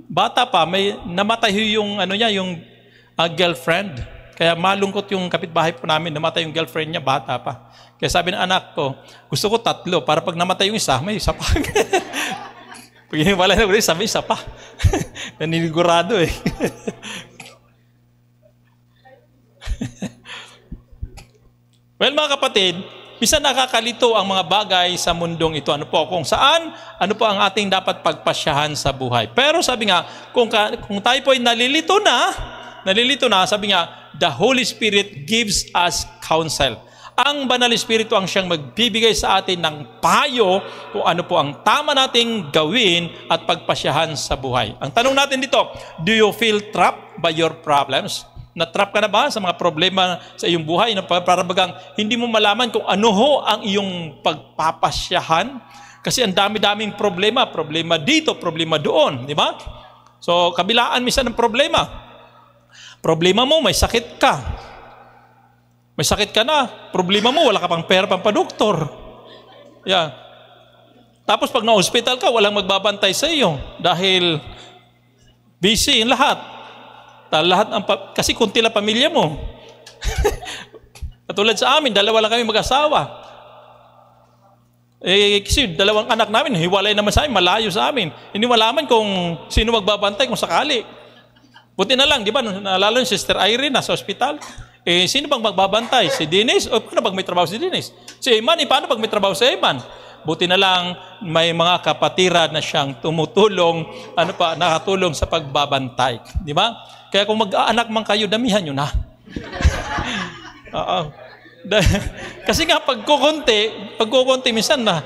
bata pa, may namatay yung girlfriend. Kaya malungkot yung kapitbahay po namin, namatay yung girlfriend niya, bata pa. Kaya sabi ng anak ko, gusto ko 3 para pag namatay yung isa, may isa pa. Pag hiniwala na ko, sabi isa pa. Naninigurado Well, mga kapatid, minsan nakakalito ang mga bagay sa mundong ito. Ano po? Kung saan, ano po ang ating dapat pagpasyahan sa buhay. Pero sabi nga, kung tayo po ay nalilito na, sabi nga, the Holy Spirit gives us counsel. Ang Banal Espiritu ang siyang magbibigay sa atin ng payo kung ano po ang tama nating gawin at pagpasyahan sa buhay. Ang tanong natin dito, do you feel trapped by your problems? Na-trap ka na ba sa mga problema sa iyong buhay na para bagang hindi mo malaman kung ano ang iyong pagpapasyahan? Kasi ang dami-daming problema dito, problema doon, di ba? So, kabilaan minsan ng problema. Problema mo, may sakit ka. May sakit ka na, problema mo, wala ka pang pera pampadoktor. Yeah. Tapos pag na-hospital ka, walang magbabantay sa iyo dahil busy yung lahat. Kasi kunti lang pamilya mo. Katulad sa amin, 2 lang kami mag-asawa. Kasi 2 anak namin, hiwalay naman sa amin, malayo sa amin. Hindi malaman kung sino magbabantay kung sakali. Buti na lang, di ba? Naalala yung Sister Irene nasa hospital. Sino bang magbabantay? Si Dennis? O paano pag may trabaho si Dennis? Si Eman, paano pag may trabaho si Eman? Buti na lang may mga kapatiran na siyang tumutulong, nakatulong sa pagbabantay. Di ba? Kaya kung mag-aanak man kayo, damihan nyo na. Kasi nga pagkukunti, minsan na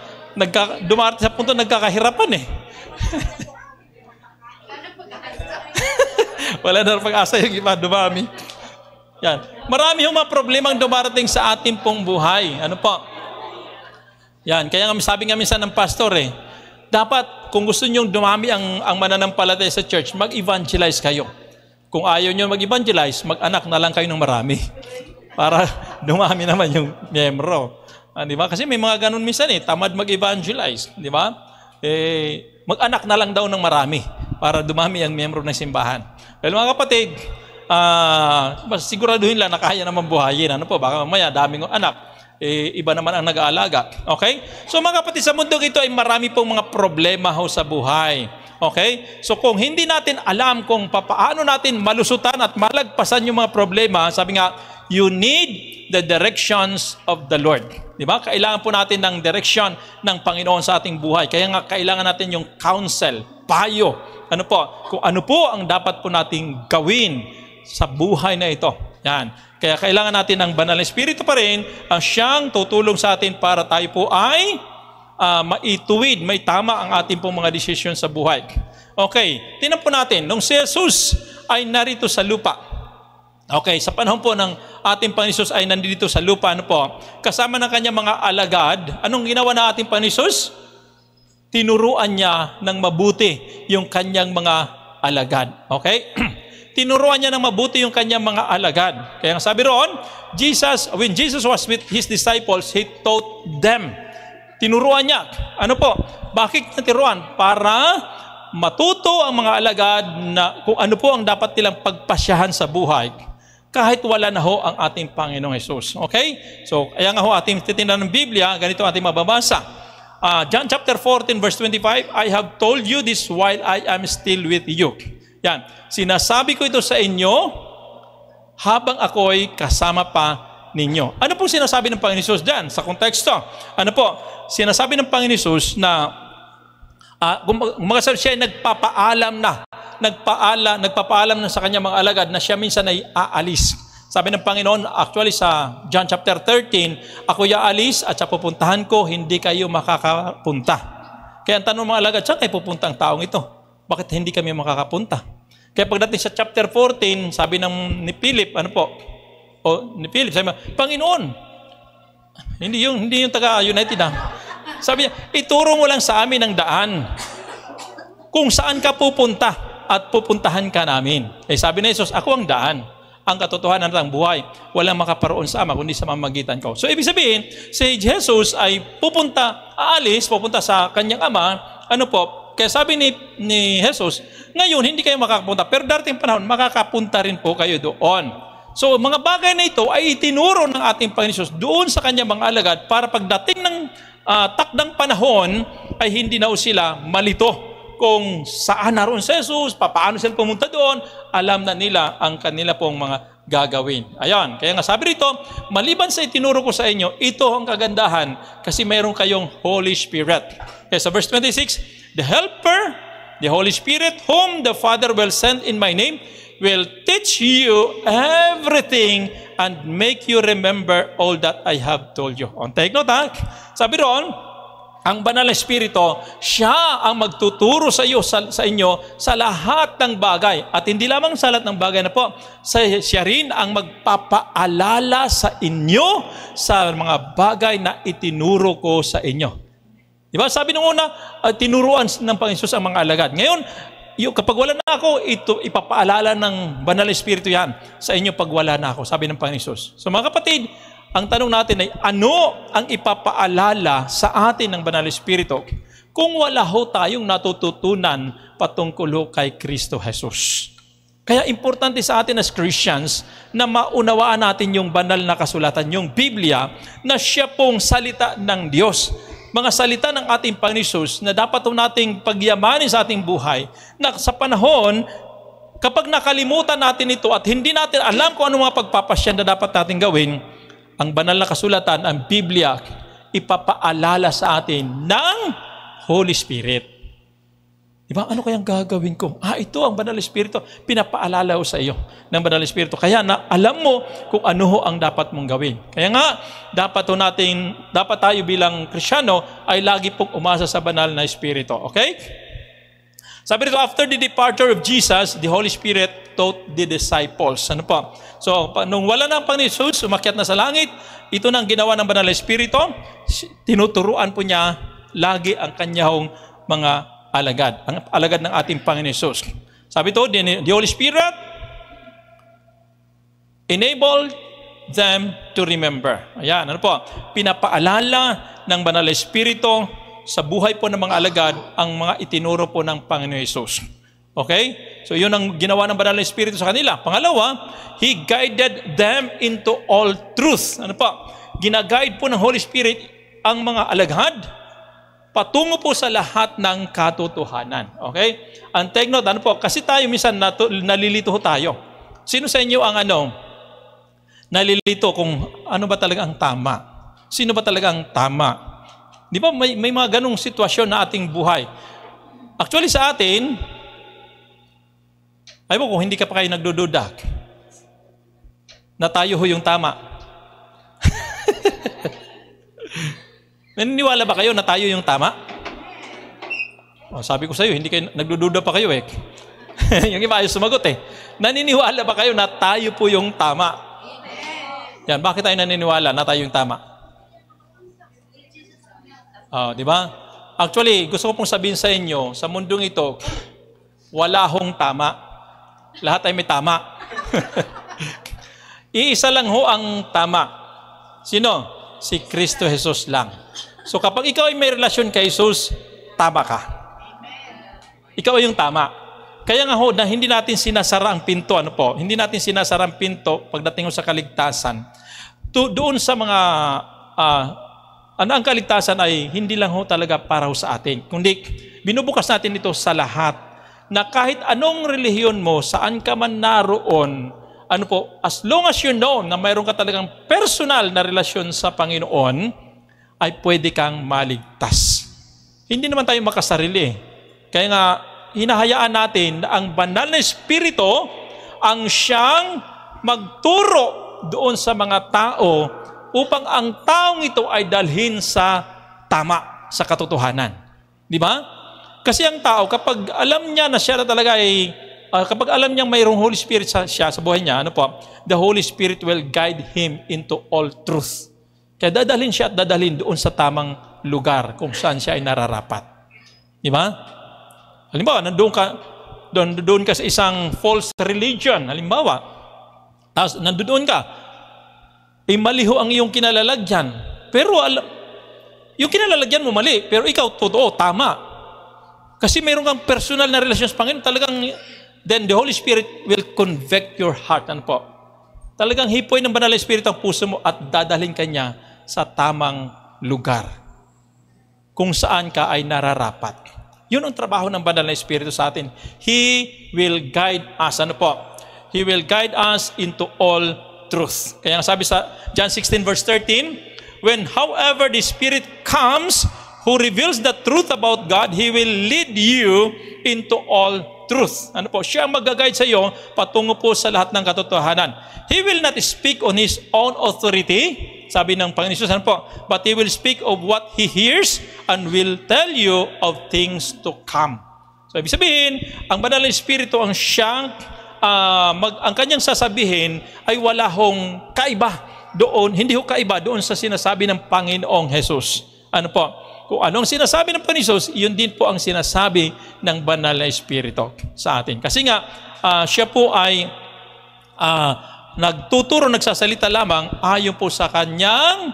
dumarating sa punto nagkakahirapan eh. Wala na pag-asa yung iba, dumami. Yan. Marami yung mga problemang dumarating sa ating pong buhay. Ano po? Yan. Kaya nga sabi nga minsan ng pastor dapat kung gusto nyo dumami ang mananampalataya sa church, mag-evangelize kayo. Kung ayaw nyo mag-evangelize, mag-anak na lang kayo ng marami. Para dumami naman yung miyembro. Di ba? Kasi may mga ganun minsan tamad mag-evangelize. Di ba? Mag-anak na lang daw ng marami para dumami ang miyembro ng simbahan. Well, mga kapatid, siguraduhin lang na kaya naman buhayin. Ano po? Baka mamaya daming anak. Iba naman ang nag-aalaga. Okay? So mga kapatid, sa mundo ito ay marami pong mga problema sa buhay. Okay? So kung hindi natin alam kung paano natin malusutan at malagpasan yung mga problema, sabi nga, you need the directions of the Lord. Di ba? Kailangan po natin ng direction ng Panginoon sa ating buhay. Kaya nga kailangan natin yung counsel, payo. Ano po? Kung ano po ang dapat po nating gawin sa buhay na ito. Yan. Kaya kailangan natin ng banal na Espiritu pa rin ang siyang tutulong sa atin para tayo po ay maituwid, may tama ang ating pong mga desisyon sa buhay. Okay, tingnan po natin, nung si Jesus ay narito sa lupa. Okay, sa panahon po ng ating Panginoon Jesus ay nandito sa lupa, ano po, kasama ng kanyang mga alagad, anong ginawa ng ating Panginoon Jesus? Tinuruan niya ng mabuti yung kanyang mga alagad. Okay? Tinuruan niya ng mabuti yung kanyang mga alagad. Kaya nga sabi roon, when Jesus was with His disciples, He taught them. Tinuruan niya. Ano po? Bakit niya tinuruan? Para matuto ang mga alagad na kung ano po ang dapat nilang pagpasyahan sa buhay kahit wala na ang ating Panginoong Jesus. Okay? So, kaya nga ating titingnan ng Biblia, ganito ating mababasa. John chapter 14 verse 25, I have told you this while I am still with you. Yan. Sinasabi ko ito sa inyo habang ako'y kasama pa ninyo. Ano po sinasabi ng Panginoon Jesus dyan sa konteksto? Ano po? Sinasabi ng Panginoon Jesus na siya ay nagpapaalam na sa kanya mga alagad na siya minsan ay aalis. Sabi ng Panginoon, actually sa John chapter 13, ako'y aalis at sa pupuntahan ko, hindi kayo makakapunta. Kaya ang tanong mga alagad, saan kayo pupunta ang taong ito? Bakit hindi kami makakapunta? Kaya pagdating sa chapter 14, sabi ni Philip, sabi niya, Panginoon, hindi yung taga-United Sabi niya, ituro mo lang sa amin ang daan. Kung saan ka pupunta at pupuntahan ka namin. Sabi ni Jesus, ako ang daan, ang katotohanan at ang buhay. Walang makaparoon sa Ama, kundi sa mamagitan ko. So, ibig sabihin, si Jesus ay pupunta sa kanyang Ama, kaya sabi ni Jesus, ngayon, hindi kayo makakapunta, pero darating panahon, makakapunta rin po kayo doon. So, mga bagay na ito ay itinuro ng ating Panginoon Jesus doon sa kanyang mga alagad para pagdating ng takdang panahon ay hindi na sila malito kung saan naroon si Jesus, paano sila pumunta doon, alam na nila ang kanila pong mga gagawin. Ayan, kaya nga sabi rito, maliban sa itinuro ko sa inyo, ito ang kagandahan kasi mayroon kayong Holy Spirit. Okay, sa verse 26, the Helper, the Holy Spirit, whom the Father will send in my name, will teach you everything and make you remember all that I have told you. Take note, sabi roon, ang banal na Espiritu, siya ang magtuturo sa inyo sa lahat ng bagay. At hindi lamang sa lahat ng bagay na po, siya rin ang magpapaalala sa inyo sa mga bagay na itinuro ko sa inyo. Diba? Sabi nung una, tinuruan ng Panginoon ang mga alagad. Ngayon, kapag wala na ako, ipapaalala ng banal na Espiritu yan sa inyo pag wala na ako, sabi ng Panginoon. So mga kapatid, ang tanong natin ay, ano ang ipapaalala sa atin ng banal na Espiritu kung wala tayong natututunan patungkol kay Kristo Jesus? Kaya importante sa atin as Christians na maunawaan natin yung banal na kasulatan, yung Biblia, na siya pong salita ng Diyos. Mga salita ng ating Panginoon Jesus na dapat nating pagyamanin sa ating buhay, na sa panahon, kapag nakalimutan natin ito at hindi natin alam kung ano mga pagpapasyan na dapat natin gawin, ang banal na kasulatan, ang Biblia, ipapaalala sa atin ng Holy Spirit. Diba? Ano kayang gagawin ko? Ito ang Banal na Espiritu. Pinapaalala ko sa iyo ng Banal na Espiritu. Kaya na alam mo kung ano ho ang dapat mong gawin. Kaya nga, dapat tayo bilang Kristiyano ay lagi pong umasa sa Banal na Espiritu. Okay? Sabi rito, after the departure of Jesus, the Holy Spirit taught the disciples. Ano po? So, nung wala na ang Panginoon Jesus, umakyat na sa langit, ito na ang ginawa ng Banal na Espiritu. Tinuturuan po niya lagi ang kanyang mga alagad. Ang alagad ng ating Panginoon Jesus. Sabi ito, the Holy Spirit enabled them to remember. Ayan, ano po? Pinapaalala ng Banal na Espiritu sa buhay po ng mga alagad ang mga itinuro po ng Panginoon Jesus. Okay? So yun ang ginawa ng Banal na Espiritu sa kanila. Pangalawa, He guided them into all truth. Ano po? Ginaguide po ng Holy Spirit ang mga alagad patungo po sa lahat ng katotohanan. Okay? Ang take note, ano po? Kasi tayo minsan nalilito tayo. Sino sa inyo ang nalilito kung ano ba talaga ang tama? Sino ba talaga ang tama? Di ba may mga ganong sitwasyon na ating buhay? Actually sa atin, ay mo kung hindi ka pa kayo nagdududa na tayo ho yung tama. Naniniwala ba kayo na tayo yung tama? Sabi ko sa iyo, hindi kayo nagdududa pa kayo eh. Yung iba ayaw sumagot eh. Naniniwala ba kayo na tayo po yung tama? Yan, bakit tayo naniniwala na tayo yung tama? Di ba? Actually, gusto ko pong sabihin sa inyo, sa mundong ito, wala hong tama. Lahat ay may tama. Iisa lang ho ang tama. Sino? Si Kristo Jesus lang. So kapag ikaw ay may relasyon kay Jesus, tama ka. Ikaw ay yung tama. Kaya nga ho, na hindi natin sinasara ang pinto, hindi natin sinasara ang pinto pagdating sa kaligtasan. Doon sa mga, ang kaligtasan ay hindi lang ho talaga para ho sa atin. Kundi binubukas natin ito sa lahat. Na kahit anong relihiyon mo, saan ka man naroon, as long as you know na mayroon ka talagang personal na relasyon sa Panginoon, ay pwede kang maligtas. Hindi naman tayo makasarili. Kaya nga, hinahayaan natin na ang Banal na Espiritu ang siyang magturo doon sa mga tao upang ang taong ito ay dalhin sa tama, sa katotohanan. Di ba? Kasi ang tao, kapag alam niya na siya na talaga ay, kapag alam niya mayroong Holy Spirit siya sa buhay niya, the Holy Spirit will guide him into all truth. Kaya dadalhin siya at dadalhin doon sa tamang lugar kung saan siya ay nararapat. Di ba? Halimbawa, nandoon ka sa isang false religion. Halimbawa, tapos nandoon ka, maliho ang iyong kinalalagyan. Pero yung kinalalagyan mo mali, pero ikaw totoo, tama. Kasi mayroon kang personal na relasyon sa Panginoon, talagang, then the Holy Spirit will convict your heart. Talagang hipoy ng Banal na Espiritu ang puso mo at dadalhin ka niya sa tamang lugar kung saan ka ay nararapat. Yun ang trabaho ng Banal na Espiritu sa atin. He will guide us. He will guide us into all truth. Kaya sabi sa John 16 verse 13, when however the Spirit comes, who reveals the truth about God, He will lead you into all truth. Siya ang mag-guide sa iyo patungo po sa lahat ng katotohanan. He will not speak on His own authority, sabi ng Panginoon Jesus, but He will speak of what He hears and will tell you of things to come. So, ibig sabihin, ang Banal na Espiritu ang siyang, ang kanyang sasabihin ay wala hong kaiba doon, hindi ho kaiba doon sa sinasabi ng Panginoong Jesus. Kung anong sinasabi ng Panginoon Jesus, yun din po ang sinasabi ng Banal na Espiritu sa atin. Kasi nga, siya po ay nagtuturo, nagsasalita lamang ayon po sa kanyang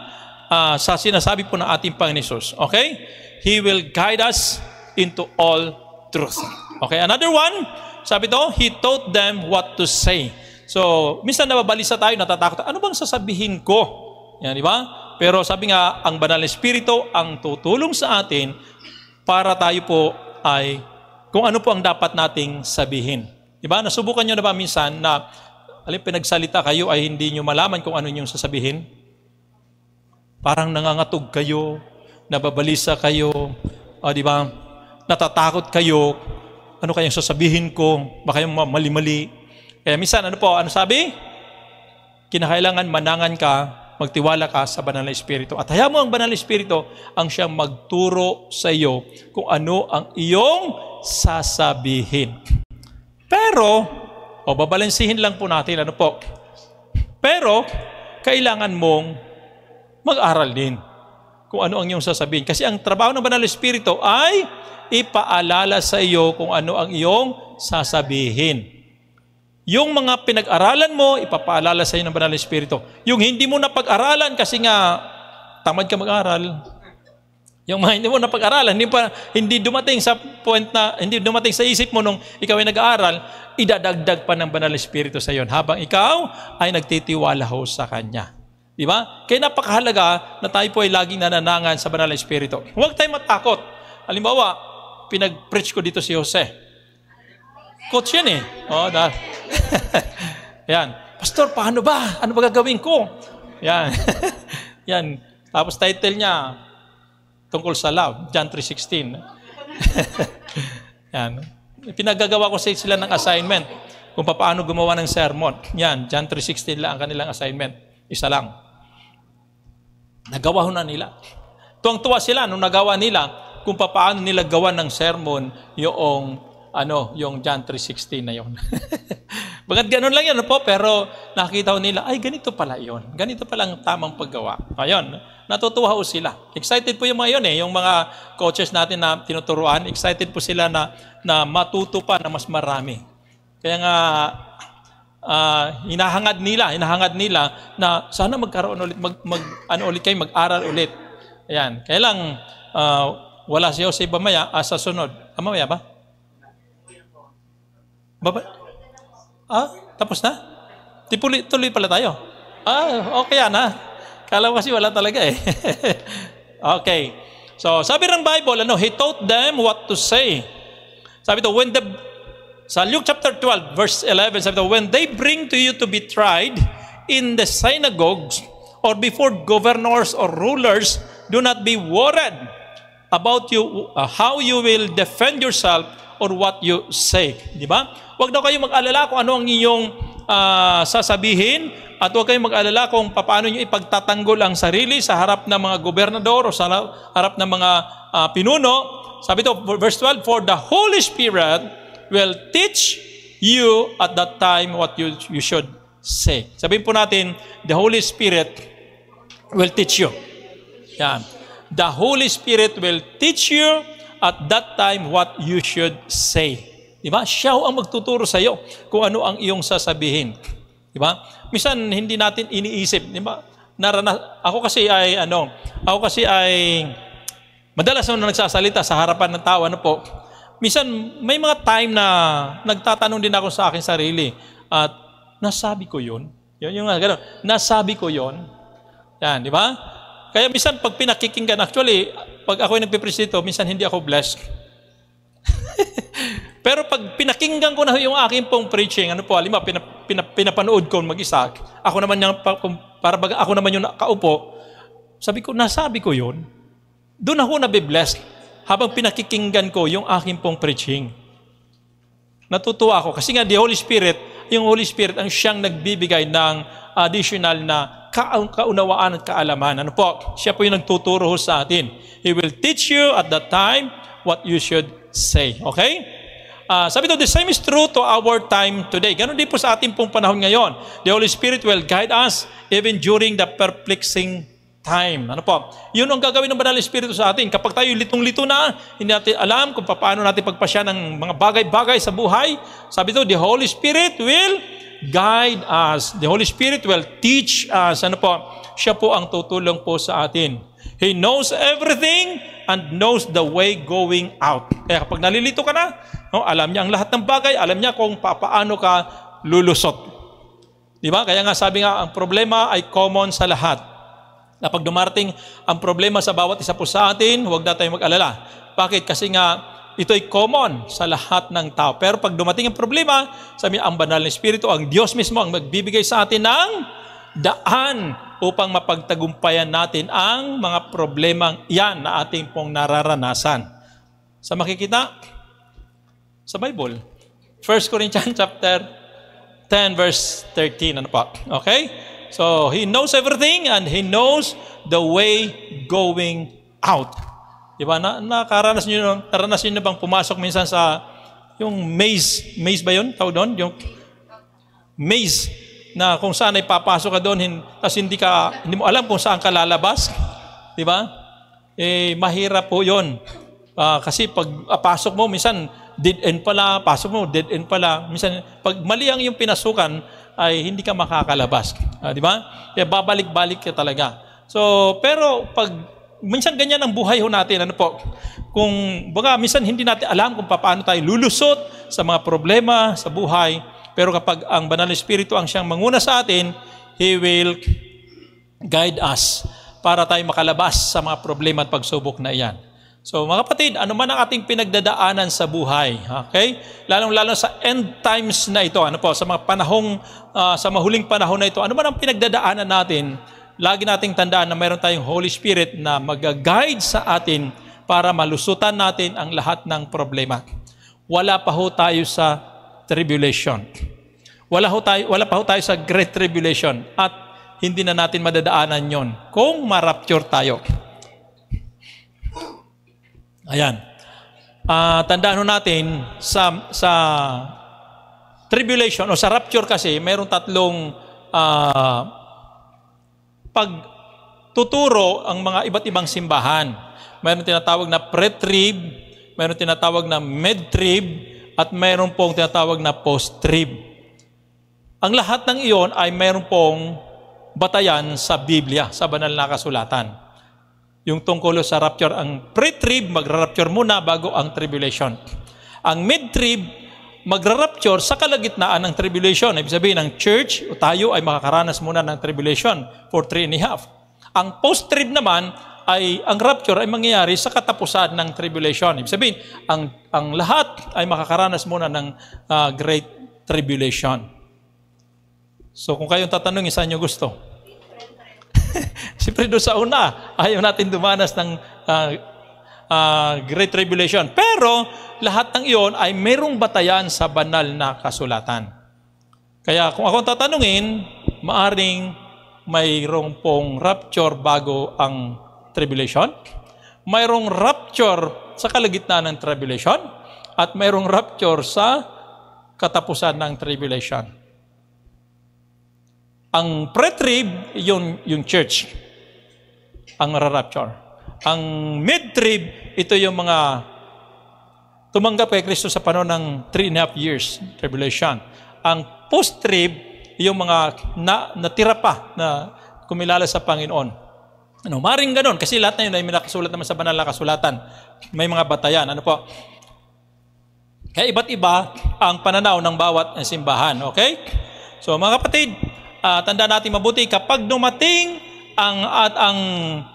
sa sinasabi po ng ating Panginoon Jesus. Okay? He will guide us into all truth. Okay, another one, sabi to, He taught them what to say. So, minsan nababalisa tayo, natatakot. Ano bang sasabihin ko? Yan, di ba? Pero sabi nga, ang Banal na Espiritu ang tutulong sa atin para tayo po ay kung ano po ang dapat nating sabihin. Di ba? Nasubukan nyo na ba minsan na pinagsalita kayo ay hindi nyo malaman kung ano yung sasabihin? Parang nangangatog kayo, nababalisa kayo, di ba? Natatakot kayo, ano kayang sasabihin ko, baka yung mali-mali. Kaya minsan, ano sabi? Kinakailangan manangan ka, magtiwala ka sa Banal na Espiritu. At hayaan mo ang Banal na Espiritu ang siyang magturo sa iyo kung ano ang iyong sasabihin. Pero, babalansihin lang po natin, pero, kailangan mong mag-aral din kung ano ang iyong sasabihin. Kasi ang trabaho ng Banal na Espiritu ay ipaalala sa iyo kung ano ang iyong sasabihin. Yung mga pinag-aralan mo, ipapaalala sa iyo ng Banal na Espiritu. Yung hindi mo napag-aralan kasi nga tamad ka mag-aral. Yung mga hindi mo napag-aralan, hindi dumating sa point na, hindi dumating sa isip mo nung ikaw ay nag-aaral, idadagdag pa ng Banal na Espiritu sa iyo habang ikaw ay nagtitiwala ho sa Kanya. Di ba? Kaya napakahalaga na tayo po ay laging nananangan sa Banal na Espiritu. Huwag tayong matakot. Halimbawa, pinag-preach ko dito si Jose. Coach yan eh. Yan. Pastor, paano ba? Ano ba gagawin ko? Yan. Yan. Tapos title niya, tungkol sa love, John 3:16. Yan. Pinagagawa ko sila ng assignment kung paano gumawa ng sermon. Yan, John 3:16 lang ang kanilang assignment. Isa lang. Nagawa ho na nila. Tuwang-tuwa sila nung nagawa nila kung paano nila gawa ng sermon yung John 3:16 na yon. Bagat ganun lang yan pero nakita ko nila, ay ganito pala yon. Ganito pala ang tamang paggawa. Ayun, natutuwa ho sila. Excited po yung mga yon yung mga coaches natin na tinuturuan, excited po sila na matuto pa na mas marami. Kaya nga, hinahangad nila na sana magkaroon ulit, mag-aral ulit. Ayan, kaya lang, wala si Jose mamaya, sa sunod. Mamaya ba? Tapos na? Tuloy pala tayo. Okay yan Kala kasi wala talaga eh. Okay. So, sabi ng Bible, He taught them what to say. Sabi ito, sa Luke chapter 12, verse 11, sabi ito, when they bring to you to be tried in the synagogues or before governors or rulers, do not be worried about how you will defend yourself or what you say. Di ba? Huwag daw kayong mag-alala kung ano ang inyong sasabihin at huwag kayong mag-alala kung paano nyo ipagtatanggol ang sarili sa harap ng mga gobernador o sa harap ng mga pinuno. Sabi ito, verse 12, for the Holy Spirit will teach you at that time what you should say. Sabihin po natin, the Holy Spirit will teach you. Yan. The Holy Spirit will teach you at that time what you should say. Diba? Siya ang magtuturo sa iyo kung ano ang iyong sasabihin. Diba? Minsan hindi natin iniisip, diba? Ako kasi ay madalas na nagsasalita sa harapan ng tao, Minsan may mga time na nagtatanong din ako sa akin sarili at nasabi ko 'yun. Yung gano'n, nasabi ko 'yon. Yan, di ba? Kaya minsan pag pinakikinggan, actually, pag ako ay nagpipreach dito, minsan hindi ako blessed. Pero pag pinakinggan ko na yung aking pong preaching, halimbawa, pinapanood ko mag-isa, ako naman yung nakaupo, sabi ko, nasabi ko yun, doon ako nabibless habang pinakikinggan ko yung aking pong preaching. Natutuwa ako kasi nga yung Holy Spirit ang siyang nagbibigay ng additional na kaunawaan at kaalaman. Siya po yung nagtuturo sa atin. He will teach you at that time what you should say. Okay? Sabi ito, the same is true to our time today. Ganon din po sa ating pong panahon ngayon. The Holy Spirit will guide us even during the perplexing time. Yun ang gagawin ng Banal na Espiritu sa atin. Kapag tayo litong-lito na, hindi natin alam kung paano natin pagpasya ng mga bagay-bagay sa buhay. Sabi ito, the Holy Spirit will guide us. The Holy Spirit will teach us. Siya po ang tutulong po sa atin. He knows everything and knows the way going out. Kaya kapag nalilito ka na, alam niya ang lahat ng bagay, alam niya kung paano ka lulusot. Di ba? Kaya nga sabi nga, ang problema ay common sa lahat. Na pag dumarating ang problema sa bawat isa po sa atin, huwag na tayong mag-alala. Bakit? Kasi nga, ito ay common sa lahat ng tao. Pero pag dumating ang problema, sabi ang Banal na Espiritu, ang Diyos mismo ang magbibigay sa atin ng daan upang mapagtagumpayan natin ang mga problemang yan na ating pong nararanasan. Sa makikita sa Bible, 1 Corinthians chapter 10 verse 13. Ano pa? Okay? So, He knows everything and He knows the way going out. Diba? Naranasan nyo bang pumasok minsan sa yung maze? Maze ba yun? Tawag doon? Yung maze na kung saan ay papasok ka doon, tapos hindi mo alam kung saan ka lalabas. Diba? Mahirap po yun. Kasi pag pasok mo, minsan dead end pala, pasok mo, dead end pala. Minsan, pag mali ang yung pinasukan, ay hindi ka makakalabas. Diba? Kaya babalik-balik ka talaga. So, pero pag minsan ganyan ang buhay ho natin, ano po? Kung baga minsan hindi natin alam kung paano tayo lulusot sa mga problema sa buhay, pero kapag ang Banal na Espiritu ang siyang manguna sa atin, He will guide us para tayo makalabas sa mga problema at pagsubok na iyan. So mga kapatid, ano man ang ating pinagdadaanan sa buhay, okay? Lalong-lalo sa end times na ito, ano po, sa mga panahong, sa mahuling panahon na ito, ano man ang pinagdadaanan natin, lagi nating tandaan na mayroon tayong Holy Spirit na mag-guide sa atin para malusutan natin ang lahat ng problema. Wala pa ho tayo sa tribulation. Wala pa ho tayo sa Great Tribulation at hindi na natin madadaanan yon kung ma-rapture tayo. Ayan. Tandaan ho natin sa tribulation o sa rapture kasi mayroong tatlong pagtuturo ang mga iba't ibang simbahan. Mayroon tinatawag na pre-trib, mayroon tinatawag na mid-trib, at mayroon pong tinatawag na post-trib. Ang lahat ng iyon ay mayroon pong batayan sa Biblia, sa banal na kasulatan. Yung tungkol sa rapture, ang pre-trib, magra-rapture muna bago ang tribulation. Ang mid-trib, magra-rapture sa kalagitnaan ng tribulation. Ibig sabihin, ang church o tayo ay makakaranas muna ng tribulation for 3.5. Ang post-trib naman, ang rapture ay mangyayari sa katapusan ng tribulation. Ibig sabihin, ang lahat ay makakaranas muna ng Great Tribulation. So kung kayong tatanungin, saan nyo gusto? Siyempre doon sa una, ayaw natin dumanas ng Great Tribulation. Pero lahat ng iyon ay mayroong batayan sa banal na kasulatan. Kaya kung akong tatanungin, maaring mayroong pong rapture bago ang tribulation, mayroong rapture sa kalagitnaan ng tribulation, at mayroong rapture sa katapusan ng tribulation. Ang pre-trib, yung church, ang rapture. Ang mid-trib, ito yung mga tumanggap kay Kristo sa panahon ng 3.5 years, tribulation. Ang post-trib, yung mga natira pa na kumilala sa Panginoon. Maring ganon, kasi lahat na yun ay may nakasulat naman sa banal na kasulatan. May mga batayan. Ano po? Kaya iba't iba ang pananaw ng bawat simbahan. Okay? So mga kapatid, tandaan natin mabuti, kapag dumating ang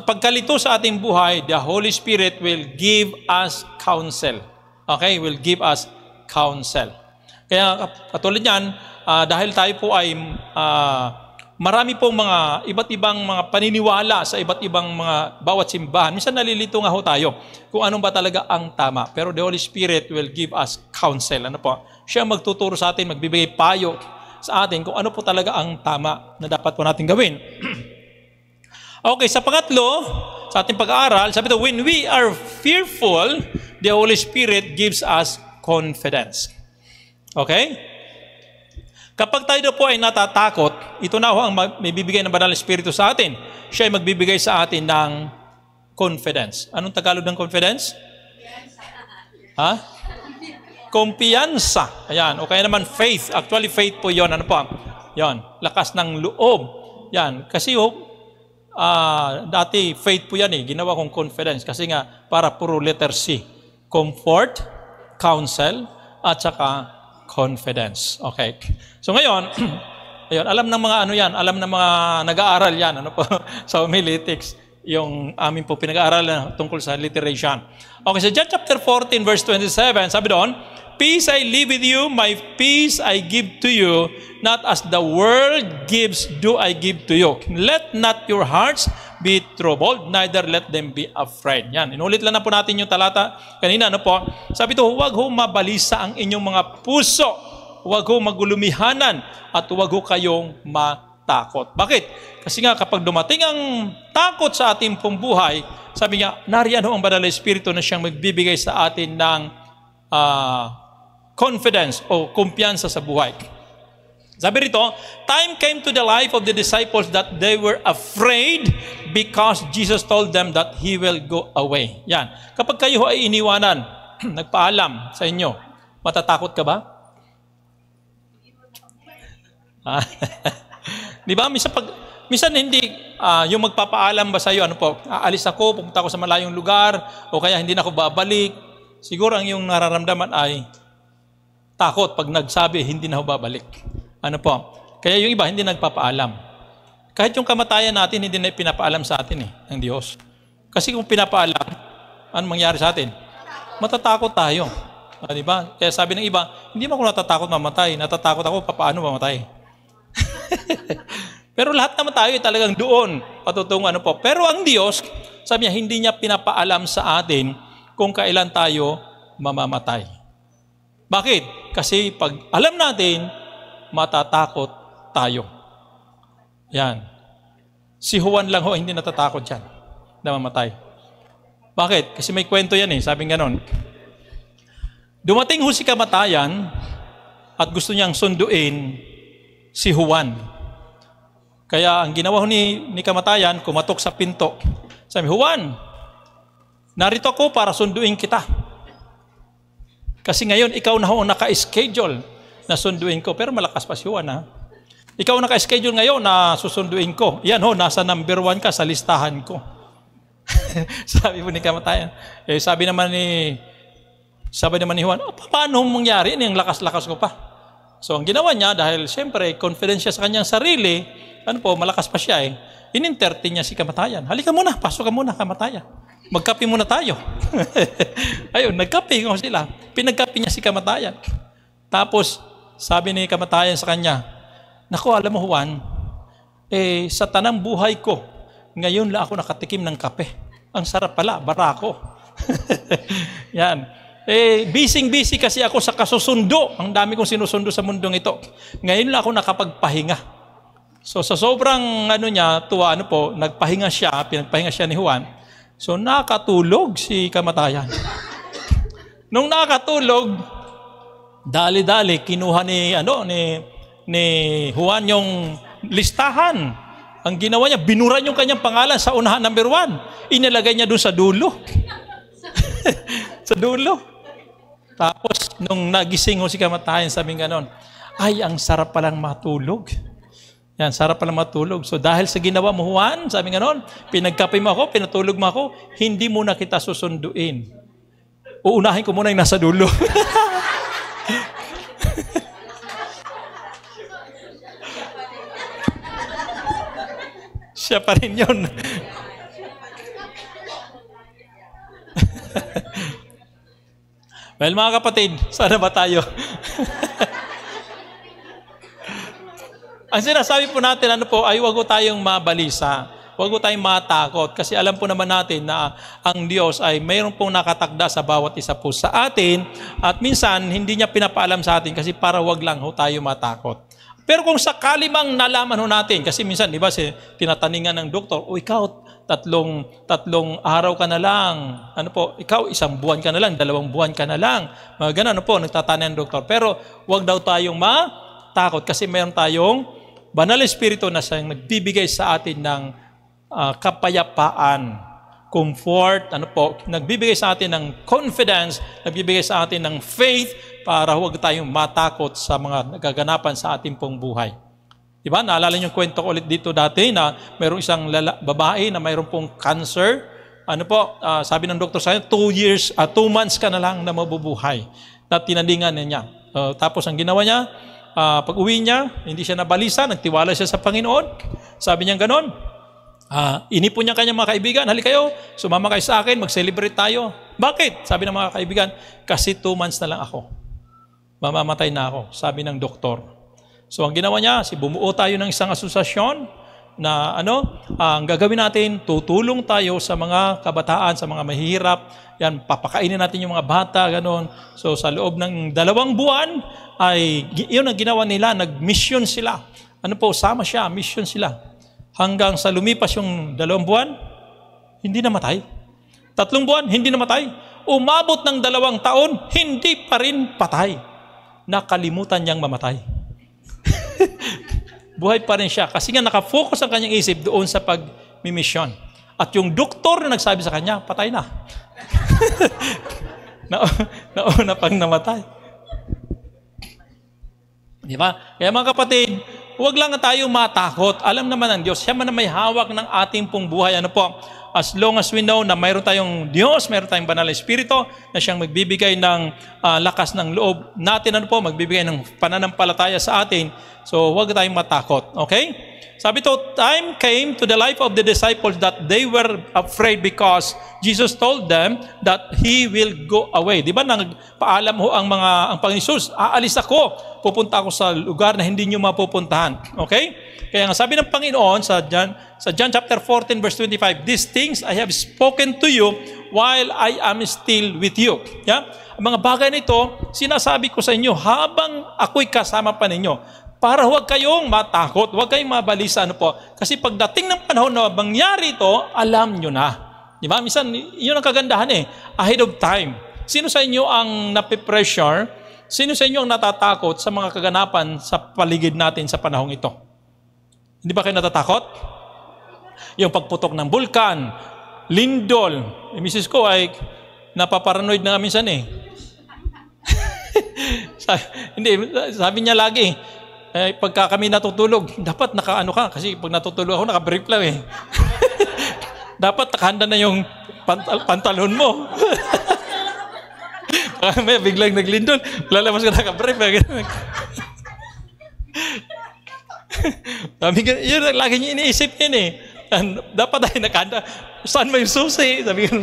pagkalito sa ating buhay, the Holy Spirit will give us counsel. Okay? Will give us counsel. Kaya katulad yan, dahil tayo po ay marami pong mga iba't ibang mga paniniwala sa iba't ibang mga bawat simbahan. Minsan nalilito nga ho tayo kung anong ba talaga ang tama. Pero the Holy Spirit will give us counsel. Ano po? Siya magtuturo sa atin, magbibigay payo sa atin kung ano po talaga ang tama na dapat po natin gawin. Okay, sa pangatlo, sa ating pag-aaral, sabi ito, when we are fearful, the Holy Spirit gives us confidence. Okay? Kapag tayo po ay natatakot, ito na ho ang may bibigay ng Banal na Espiritu sa atin. Siya ay magbibigay sa atin ng confidence. Anong Tagalog ng confidence? Ha? Kumpiyansa. Ayan. O kaya naman faith. Actually, faith po yon. Ano po? Yan. Lakas ng loob. Yan. Kasi dati faith po yan eh. Ginawa kong confidence. Kasi nga, para puro letter C. Comfort, counsel, at saka confidence. Okay. So ngayon, ayun, alam ng mga ano yan, alam ng mga nag-aaral yan, ano po, sa homiletics. yung amin po pinag-aaralan tungkol sa alliteration. Okay, so John chapter 14 verse 27, sabi doon, "Peace I leave with you, my peace I give to you, not as the world gives do I give to you. Let not your hearts be troubled, neither let them be afraid." Yan, inulit lang na po natin yung talata kanina, ano po? Sabi ito, huwag ho mabalisa ang inyong mga puso, huwag ho magulumihanan, at huwag ho kayong matakot. Bakit? Kasi nga kapag dumating ang takot sa ating pong buhay, sabi nga, nariyan ho ang Banal na Espiritu na siyang magbibigay sa atin ng confidence o kumpiyansa sa buhay. Sabi rito, time came to the life of the disciples that they were afraid because Jesus told them that He will go away. Yan. Kapag kayo ay iniwanan, nagpaalam sa inyo, matatakot ka ba? Di ba? Minsan hindi, yung magpapaalam ba sa iyo, ano po, aalis ako, pupunta ako sa malayong lugar, o kaya hindi na ako babalik. Siguro ang yung nararamdaman ay takot pag nagsabi, hindi na ako babalik. Ano po? Kaya yung iba, hindi nagpapaalam. Kahit yung kamatayan natin, hindi na pinapaalam sa atin ng Diyos. Kasi kung pinapaalam, ano mangyari sa atin? Matatakot tayo. Di ba? Kaya sabi ng iba, hindi mo ako natatakot mamatay. Natatakot ako, paano mamatay? Pero lahat naman tayo ay talagang doon, patutong ano po. Pero ang Diyos, sabi niya, hindi niya pinapaalam sa atin kung kailan tayo mamamatay. Bakit? Kasi pag alam natin, matatakot tayo. Yan. Si Juan lang ho, hindi natatakot yan na mamatay. Bakit? Kasi may kwento yan sabing ganon. Dumating ho si kamatayan at gusto niyang sunduin si Juan. Kaya ang ginawa ho ni kamatayan, kumatok sa pinto. Sabi, Juan, narito ako para sunduin kita. Kasi ngayon, ikaw na ho naka-schedule na sunduin ko. Pero malakas pa si Juan, ha? Ikaw naka-schedule ngayon na susunduin ko. Yan ho, nasa number 1 ka sa listahan ko. Sabi po ni kamatayan. Sabi naman ni Juan, paano mangyari? Yung lakas-lakas ko pa. So, ang ginawa niya, dahil siyempre, confidence siya sa kanyang sarili, malakas pa siya in-entertain niya si kamatayan. Halika muna, pasok ka muna, kamatayan. Magkape muna tayo. Ayun, nagkape ko sila. Pinagkape niya si kamatayan. Tapos, sabi ni kamatayan sa kanya, naku, alam mo Juan, sa tanang buhay ko, ngayon lang ako nakatikim ng kape. Ang sarap pala, barako. Yan. Busy kasi ako sa kasusundo. Ang dami kong sinusundo sa mundong ito. Ngayon lang ako nakapagpahinga. So sa sobrang tuwa, nagpahinga siya, pinagpahinga siya ni Juan. So nakatulog si kamatayan. Nung nakatulog, dali-dali kinuha ni Juan yung listahan. Ang ginawa niya, binuran yung kanyang pangalan sa unahan, number 1. Inilagay niya doon sa dulo. Sa dulo. Tapos, nung nagising ho si kamatayan, sabing ganon, ay, ang sarap palang matulog. Yan, sarap palang matulog. So, dahil sa ginawa mo, Juan, sabing ganon, pinagkape mo ako, pinatulog mo ako, hindi mo na kita susunduin. Uunahin ko muna yung nasa dulo. Siya pa rin yun. Well, mga kapatid, sana ba tayo? Ang sinasabi po natin, ay huwag tayong mabalisa. Huwag tayong matakot. Kasi alam po naman natin na ang Diyos ay mayroon pong nakatakda sa bawat isa po sa atin. At minsan, hindi niya pinapaalam sa atin kasi para huwag lang tayo matakot. Pero kung sakali mang nalaman natin, kasi minsan, di ba, tinataningan ng doktor, ikaw, tatlong araw ka na lang. Ikaw, 1 buwan ka na lang, 2 buwan ka na lang. Mga ganun, nagtatanin ng doktor. Pero huwag daw tayong matakot kasi mayroon tayong Banal na Espiritu na siyang nagbibigay sa atin ng kapayapaan, comfort, nagbibigay sa atin ng confidence, nagbibigay sa atin ng faith para huwag tayong matakot sa mga nagaganapan sa ating pong buhay. Diba? Naalala niyo yung kwento ko ulit dito dati na mayroong isang babae na mayroong pong cancer. Sabi ng doktor sa kanya, 2 months ka na lang na mabubuhay. Na tinalingan niya. Tapos ang ginawa niya, pag uwi niya, hindi siya nabalisa, nagtiwala siya sa Panginoon. Sabi niya ganon, Inipon niya kanyang mga kaibigan, halika kayo, sumama kayo sa akin, mag-celebrate tayo. Bakit? Sabi ng mga kaibigan, kasi 2 months na lang ako. Mamamatay na ako, sabi ng doktor. So ang ginawa niya, bumuo tayo ng isang asosasyon na ang gagawin natin, tutulong tayo sa mga kabataan, sa mga mahihirap. Yan, papakainin natin yung mga bata, gano'n. So sa loob ng 2 buwan, ay yun ang ginawa nila, nag-mission sila. Sama siya, mission sila. Hanggang sa lumipas yung 2 buwan, hindi namatay. 3 buwan, hindi namatay. Umabot ng 2 taon, hindi pa rin patay. Nakalimutan niyang mamatay. Buhay pa rin siya kasi nga nakafocus ang kanyang isip doon sa pag-mission. At yung doktor na nagsabi sa kanya, patay na. Nauna pang namatay. Di ba? Kaya mga kapatid, huwag lang tayo matakot. Alam naman ng Diyos, siya man na may hawak ng ating pong buhay. As long as we know na mayroon tayong Diyos, mayroon tayong banal na Espiritu na siyang magbibigay ng lakas ng loob natin, magbibigay ng pananampalataya sa atin. So, huwag tayong matakot. Okay? Sabi to, time came to the life of the disciples that they were afraid because Jesus told them that He will go away. Di ba, nagpaalam ho ang Panginoon Jesus, aalis ako, pupunta ako sa lugar na hindi nyo mapupuntahan. Okay? Kaya nga sabi ng Panginoon sa John chapter 14 verse 25, these things I have spoken to you while I am still with you. Yeah? Ang mga bagay nito, sinasabi ko sa inyo habang ako'y kasama pa ninyo. Para huwag kayong matakot, huwag kayong mabalisa. Kasi pagdating ng panahon na mangyari ito, alam nyo na. Di ba? Minsan, yun ang kagandahan ahead of time. Sino sa inyo ang napipressure? Sino sa inyo ang natatakot sa mga kaganapan sa paligid natin sa panahong ito? Hindi ba kayo natatakot? Yung pagputok ng bulkan, lindol. Misis ko ay napaparanoid na minsan Hindi, sabi niya lagi, pagka kami natutulog, dapat nakaano ka. Kasi pag natutulog ako, nakabrief lang Dapat nakahanda na yung pantalon mo. May biglang naglindol, lalabas ka nakabrief. Yun, lagi niya iniisip yun Dapat tayo nakahanda. Saan mo yung susi? Sabi ko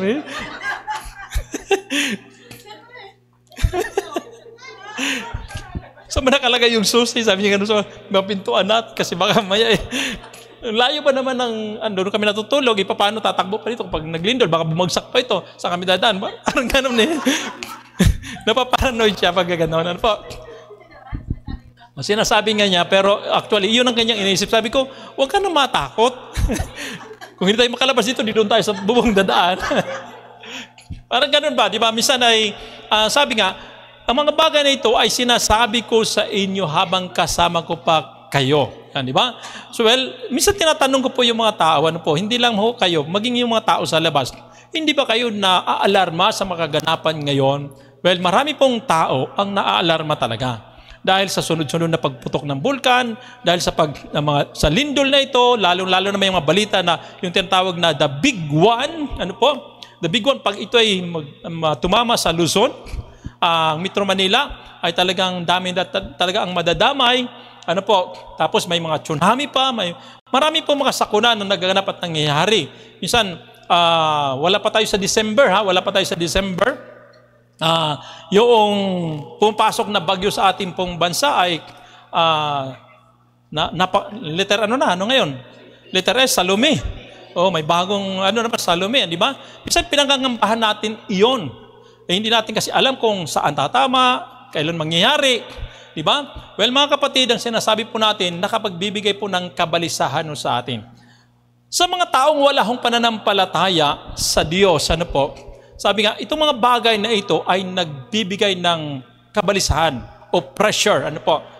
Saan ba nakalagay yung susi? Sabi niya sa mga pintuan natin kasi baka maya layo ba naman ng doon kami natutulog, paano tatakbo pa dito pag naglindol, baka bumagsak pa ito, saan kami dadaan? Parang gano'n Napaparanoid siya pag gano'n. Sinasabi nga niya, pero actually, yun ang kanyang iniisip. Sabi ko, huwag ka na matakot. Kung hindi tayo makalabas dito, di doon tayo sa bubong dadaan. Parang gano'n ba? Di ba? Minsan ay, sabi nga, ang mga bagay na ito ay sinasabi ko sa inyo habang kasama ko pa kayo. Yan, di ba? So, minsan tinatanong ko po yung mga tao, hindi lang ho kayo, maging yung mga tao sa labas, hindi ba kayo naaalarma sa mga kaganapan ngayon? Well, marami pong tao ang naaalarma talaga. Dahil sa sunod-sunod na pagputok ng bulkan, dahil sa lindol na ito, lalo na may mga balita na yung tinatawag na the big one, the big one, pag ito ay tumama sa Luzon, ang Metro Manila ay talagang dami talaga ang madadamay. Tapos may mga tsunami pa, marami po mga sakuna na nagaganap at nangyayari. Minsan, wala pa tayo sa December. Yung pumapasok na bagyo sa ating pong bansa ay letter ngayon? Letter S, Salome. May bagong Salome, di ba? Minsan pinanggangambahan natin iyon. Hindi natin kasi alam kung saan tatama, kailan mangyayari. Di ba? Well, mga kapatid, ang sinasabi po natin, nakapagbibigay po ng kabalisahan sa atin. Sa mga taong wala hong pananampalataya sa Diyos, sabi nga, itong mga bagay na ito ay nagbibigay ng kabalisahan o pressure,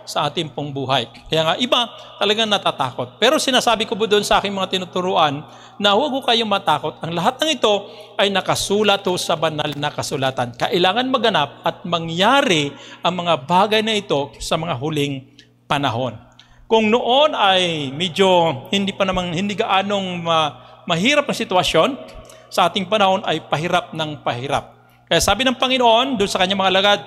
sa ating pong buhay. Kaya nga, iba talagang natatakot. Pero sinasabi ko po doon sa aking mga tinuturuan na huwag kayong matakot. Ang lahat ng ito ay nakasulat sa banal na kasulatan. Kailangan maganap at mangyari ang mga bagay na ito sa mga huling panahon. Kung noon ay medyo hindi gaanong mahirap ang sitwasyon, sa ating panahon ay pahirap ng pahirap. Kaya sabi ng Panginoon doon sa kanyang mga alagad,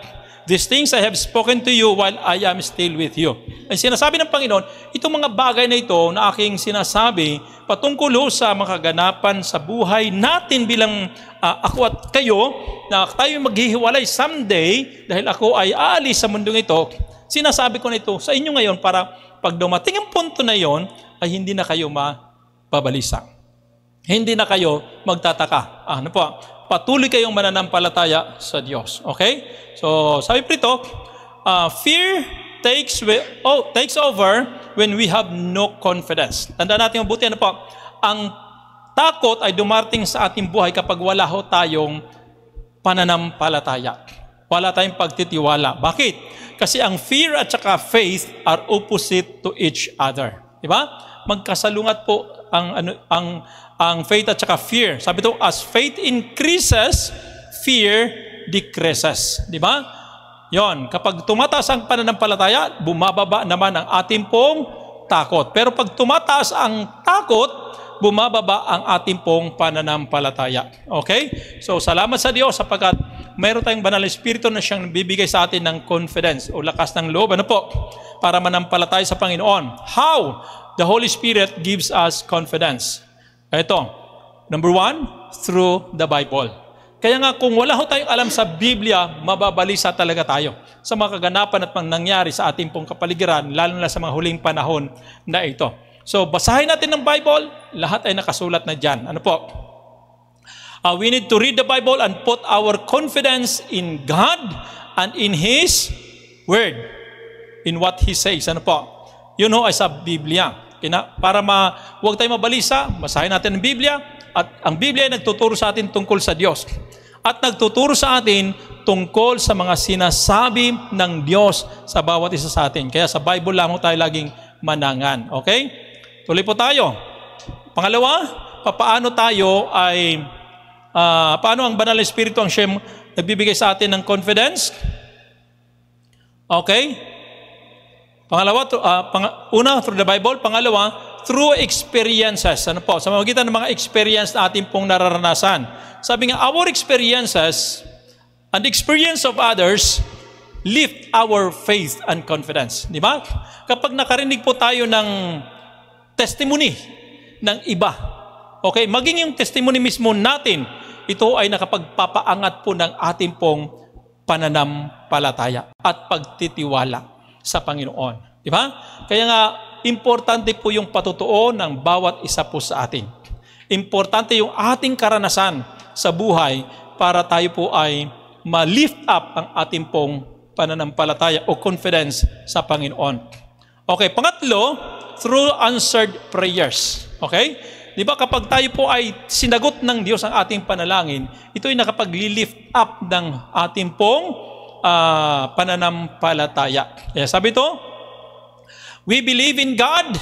these things I have spoken to you while I am still with you. Ay sinasabi ng Panginoon, itong mga bagay na ito na aking sinasabi, patungkol ho sa mga kaganapan sa buhay natin bilang ako at kayo, na tayo maghihiwalay someday dahil ako ay aalis sa mundong ito. Sinasabi ko na ito sa inyo ngayon para pag dumating ang punto na yon, ay hindi na kayo mababalisa. Hindi na kayo magtataka. Ano po? Patuloy kayong mananampalataya sa Diyos. Okay? So, sabi po ito, fear takes over when we have no confidence. Tandaan natin mabuti, ano po? Ang takot ay dumarating sa ating buhay kapag wala ho tayong pananampalataya. Wala tayong pagtitiwala. Bakit? Kasi ang fear at saka faith are opposite to each other. Diba? Magkasalungat po ang faith at saka fear. Sabi ito, as faith increases, fear decreases. Diba? Yon, kapag tumataas ang pananampalataya, bumababa naman ang ating pong takot. Pero pag tumataas ang takot, bumababa ang ating pong pananampalataya. Okay? So, salamat sa Diyos sapagkat mayroon tayong banal na Espiritu na siyang bibigay sa atin ng confidence o lakas ng loob. Ano po? Para manampalataya sa Panginoon. How? The Holy Spirit gives us confidence. Ito, number 1, through the Bible. Kaya nga kung wala ho tayong alam sa Biblia, mababalisa talaga tayo sa mga kaganapan at nangyari sa ating pong kapaligiran, lalo na sa mga huling panahon na ito. So, basahin natin ng Bible, lahat ay nakasulat na dyan. Ano po? We need to read the Bible and put our confidence in God and in His Word, in what He says. Ano po? Yun ho ay sa Biblia. Para huwag tayo mabalisa, basahin natin ang Biblia, at ang Biblia ay nagtuturo sa atin tungkol sa Diyos. At nagtuturo sa atin tungkol sa mga sinasabi ng Diyos sa bawat isa sa atin. Kaya sa Bible lang tayo laging manangan. Okay? Tuloy po tayo. Pangalawa, paano ang Banal na Espiritu ang siyang nagbibigay sa atin ng confidence? Okay? Pangalawa, una, through the Bible. Pangalawa, through experiences. Ano po? Sa magitan ng mga experience na ating pong nararanasan. Sabi nga, our experiences and the experience of others lift our faith and confidence. Di ba? Kapag nakarinig po tayo ng testimony ng iba, okay, maging yung testimony mismo natin, ito ay nakapagpapaangat po ng ating pong pananampalataya at pagtitiwala sa Panginoon. Di ba? Kaya nga, importante po yung patutuo ng bawat isa po sa atin. Importante yung ating karanasan sa buhay para tayo po ay ma-lift up ang ating pong pananampalataya o confidence sa Panginoon. Okay, pangatlo, through answered prayers. Okay? Di ba kapag tayo po ay sinagot ng Diyos ang ating panalangin, ito ay nakapag-lift up ng ating pong pananampalataya. Kaya sabi ito, we believe in God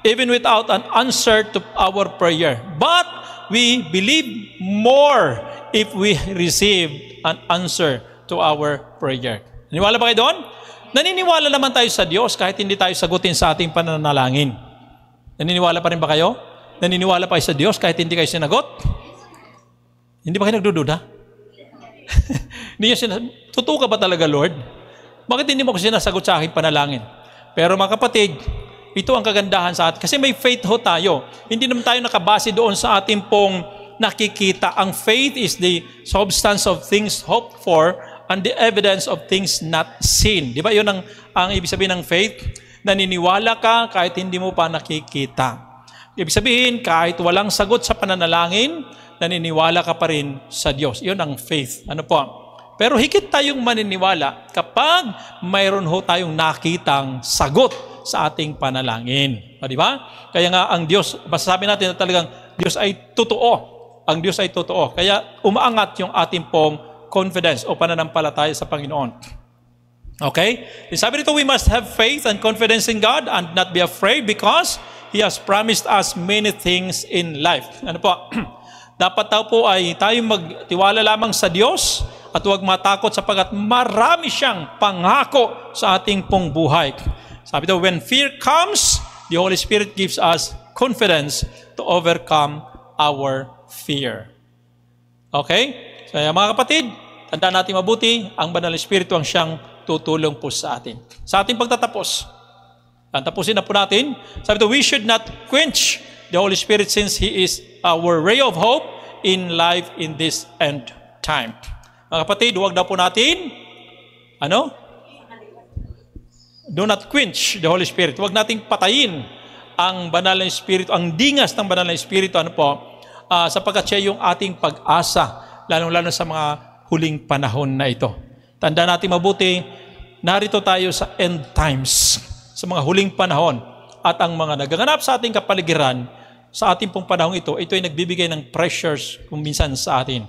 even without an answer to our prayer. But we believe more if we receive an answer to our prayer. Naniniwala ba kayo doon? Naniniwala naman tayo sa Diyos kahit hindi tayo sagutin sa ating pananalangin. Naniniwala pa rin ba kayo? Naniniwala pa kayo sa Diyos kahit hindi kayo sinagot? Hindi ba kayo nagdududa? Hindi niya totoo ka ba talaga, Lord? Bakit hindi mo ko sinasagot sa aking panalangin? Pero mga kapatid, ito ang kagandahan sa atin. Kasi may faith ho tayo. Hindi naman tayo nakabase doon sa ating pong nakikita. Ang faith is the substance of things hoped for and the evidence of things not seen. Di ba yun ang ibig sabihin ng faith? Naniniwala ka kahit hindi mo pa nakikita. Ibig sabihin, kahit walang sagot sa pananalangin, naniniwala ka pa rin sa Diyos. Yun ang faith. Ano po? Pero higit tayong maniniwala kapag mayroon ho tayong nakitang sagot sa ating panalangin. Di ba? Kaya nga ang Diyos, masasabi natin na talagang Diyos ay totoo. Ang Diyos ay totoo. Kaya umaangat yung ating pong confidence o pananampalataya sa Panginoon. Okay? Sabi nito, we must have faith and confidence in God and not be afraid because He has promised us many things in life. Ano po? Dapat daw po ay tayong magtiwala lamang sa Diyos at huwag matakot sapagkat marami siyang pangako sa ating pong buhay. Sabi daw, when fear comes, the Holy Spirit gives us confidence to overcome our fear. Okay? So mga kapatid, tandaan natin mabuti, ang Banal na Espiritu ang siyang tutulong po sa atin. Sa ating pagtatapos, tapusin na po natin. Sabi ito, we should not quench the Holy Spirit since He is our ray of hope in life in this end time. Mga kapatid, huwag daw po natin, do not quench the Holy Spirit. Huwag nating patayin ang banal na Espiritu, ang dingas ng banal na Espiritu, sapagkat siya yung ating pag-asa, lalong-lalo sa mga huling panahon na ito. Tandaan natin mabuti, narito tayo sa end times, sa mga huling panahon, at ang mga nagaganap sa ating kapaligiran, sa ating pong panahon ito ay nagbibigay ng pressures kung minsan sa atin.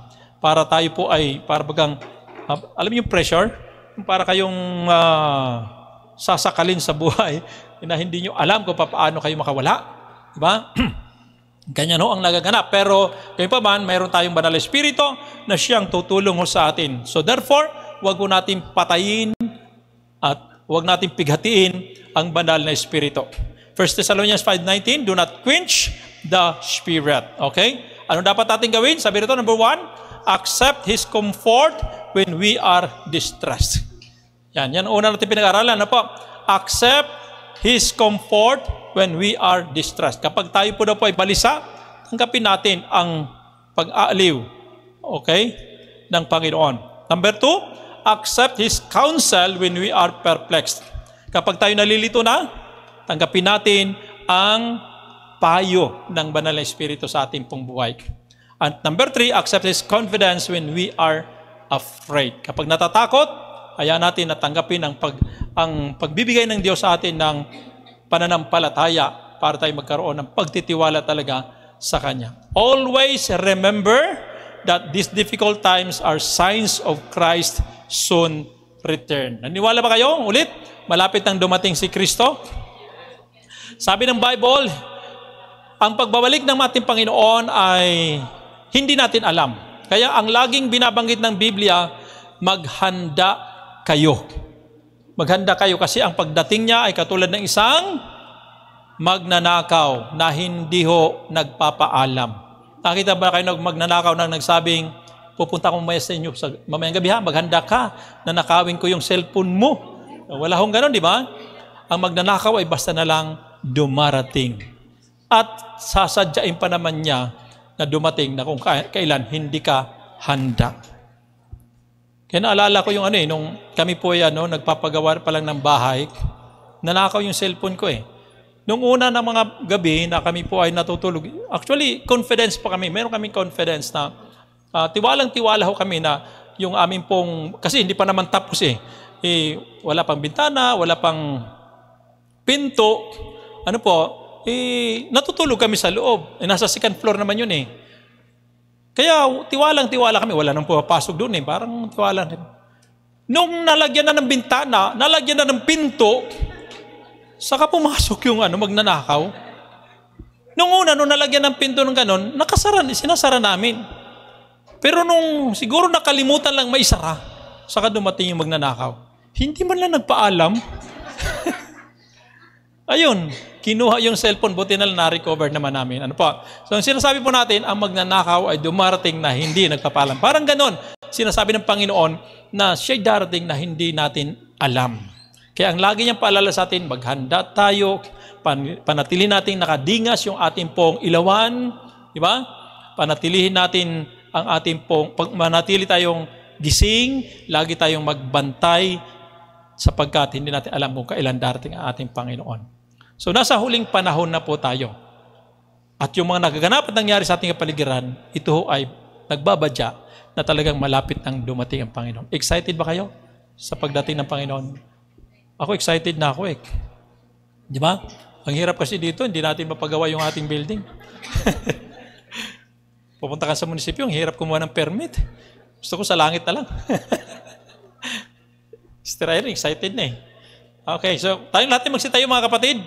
Para tayo po ay, para bagang, alam niyo yung pressure? Para kayong sasakalin sa buhay na hindi nyo alam kung paano kayo makawala. Diba? Ganyan ho ang nagaganap. Pero kayo pa man, mayroon tayong banal na Espiritu na siyang tutulong ho sa atin. So therefore, huwag po natin patayin at huwag natin pighatiin ang banal na Espiritu. 1 Thessalonians 5:19, do not quench the Spirit. Okay? Ano dapat natin gawin? Sabi rito, number 1, accept His comfort when we are distressed. Yan ang una natin pinag-aralan. Accept His comfort when we are distressed. Kapag tayo po na po ay balisa, tanggapin natin ang pag-aaliw, okay, ng Panginoon. Number 2, accept His counsel when we are perplexed. Kapag tayo nalilito na, tanggapin natin ang payo ng banal na Espiritu sa ating pong buhay. And number 3, accept His confidence when we are afraid. Kapag natatakot, hayaan natin na tanggapin ang pagbibigay ng Diyos sa atin ng pananampalataya para tayo magkaroon ng pagtitiwala talaga sa Kanya. Always remember that these difficult times are signs of Christ's soon return. Naniwala ba kayo? Ulit, malapit nang dumating si Kristo. Sabi ng Bible, ang pagbabalik ng ating Panginoon ay hindi natin alam. Kaya ang laging binabanggit ng Biblia, maghanda kayo. Maghanda kayo kasi ang pagdating niya ay katulad ng isang magnanakaw na hindi ho nagpapaalam. Nakita ba kayo magnanakaw na nagsabing, pupunta ko mamaya sa inyo sa mamayang gabi, maghanda ka, nanakawin ko yung cellphone mo. Wala hong ganon, di ba? Ang magnanakaw ay basta na lang dumarating. At sasadyain pa naman niya na dumating na kung kailan hindi ka handa. Kaya naalala ko yung nung kami po nagpapagawa pa lang ng bahay, nanakaw yung cellphone ko eh. Nung una ng mga gabi na kami po ay natutulog, actually, confidence pa kami. Meron kaming confidence na tiwalang-tiwala ho kami na yung aming pong, kasi hindi pa naman tapos wala pang bintana, wala pang pinto, natutulog kami sa loob. Nasa second floor naman yun eh. Kaya tiwalang-tiwala kami. Wala nang pumapasok doon eh. Parang tiwala. Nung nalagyan na ng bintana, nalagyan na ng pinto, saka pumasok yung magnanakaw. Nung una, nung nalagyan ng pinto ng ganon, sinasara namin. Pero nung siguro nakalimutan lang maisara, saka dumating yung magnanakaw. Hindi man lang nagpaalam. Ayun, kinuha yung cellphone, buti na lang na-recover naman namin. So, ang sinasabi po natin, ang magnanakaw ay dumarating na hindi nagpapaalam. Parang ganon, sinasabi ng Panginoon na siya'y darating na hindi natin alam. Kaya ang lagi niyang paalala sa atin, maghanda tayo, panatilihin natin nakadingas yung ating pong ilawan, di ba? Panatilihin natin ang ating pong, manatili tayong gising, lagi tayong magbantay, sapagkat hindi natin alam kung kailan darating ang ating Panginoon. So, nasa huling panahon na po tayo. At yung mga nagaganap at nangyari sa ating kapaligiran, ito ay nagbabadya na talagang malapit nang dumating ang Panginoon. Excited ba kayo sa pagdating ng Panginoon? Ako excited na ako eh. Di ba? Ang hirap kasi dito, hindi natin mapagawa yung ating building. Pupunta ka sa munisipyo, ang hirap kumuha ng permit. Gusto ko sa langit na lang. Sister Irene, excited na eh. Okay, so tayong lahat magsitayo mga kapatid.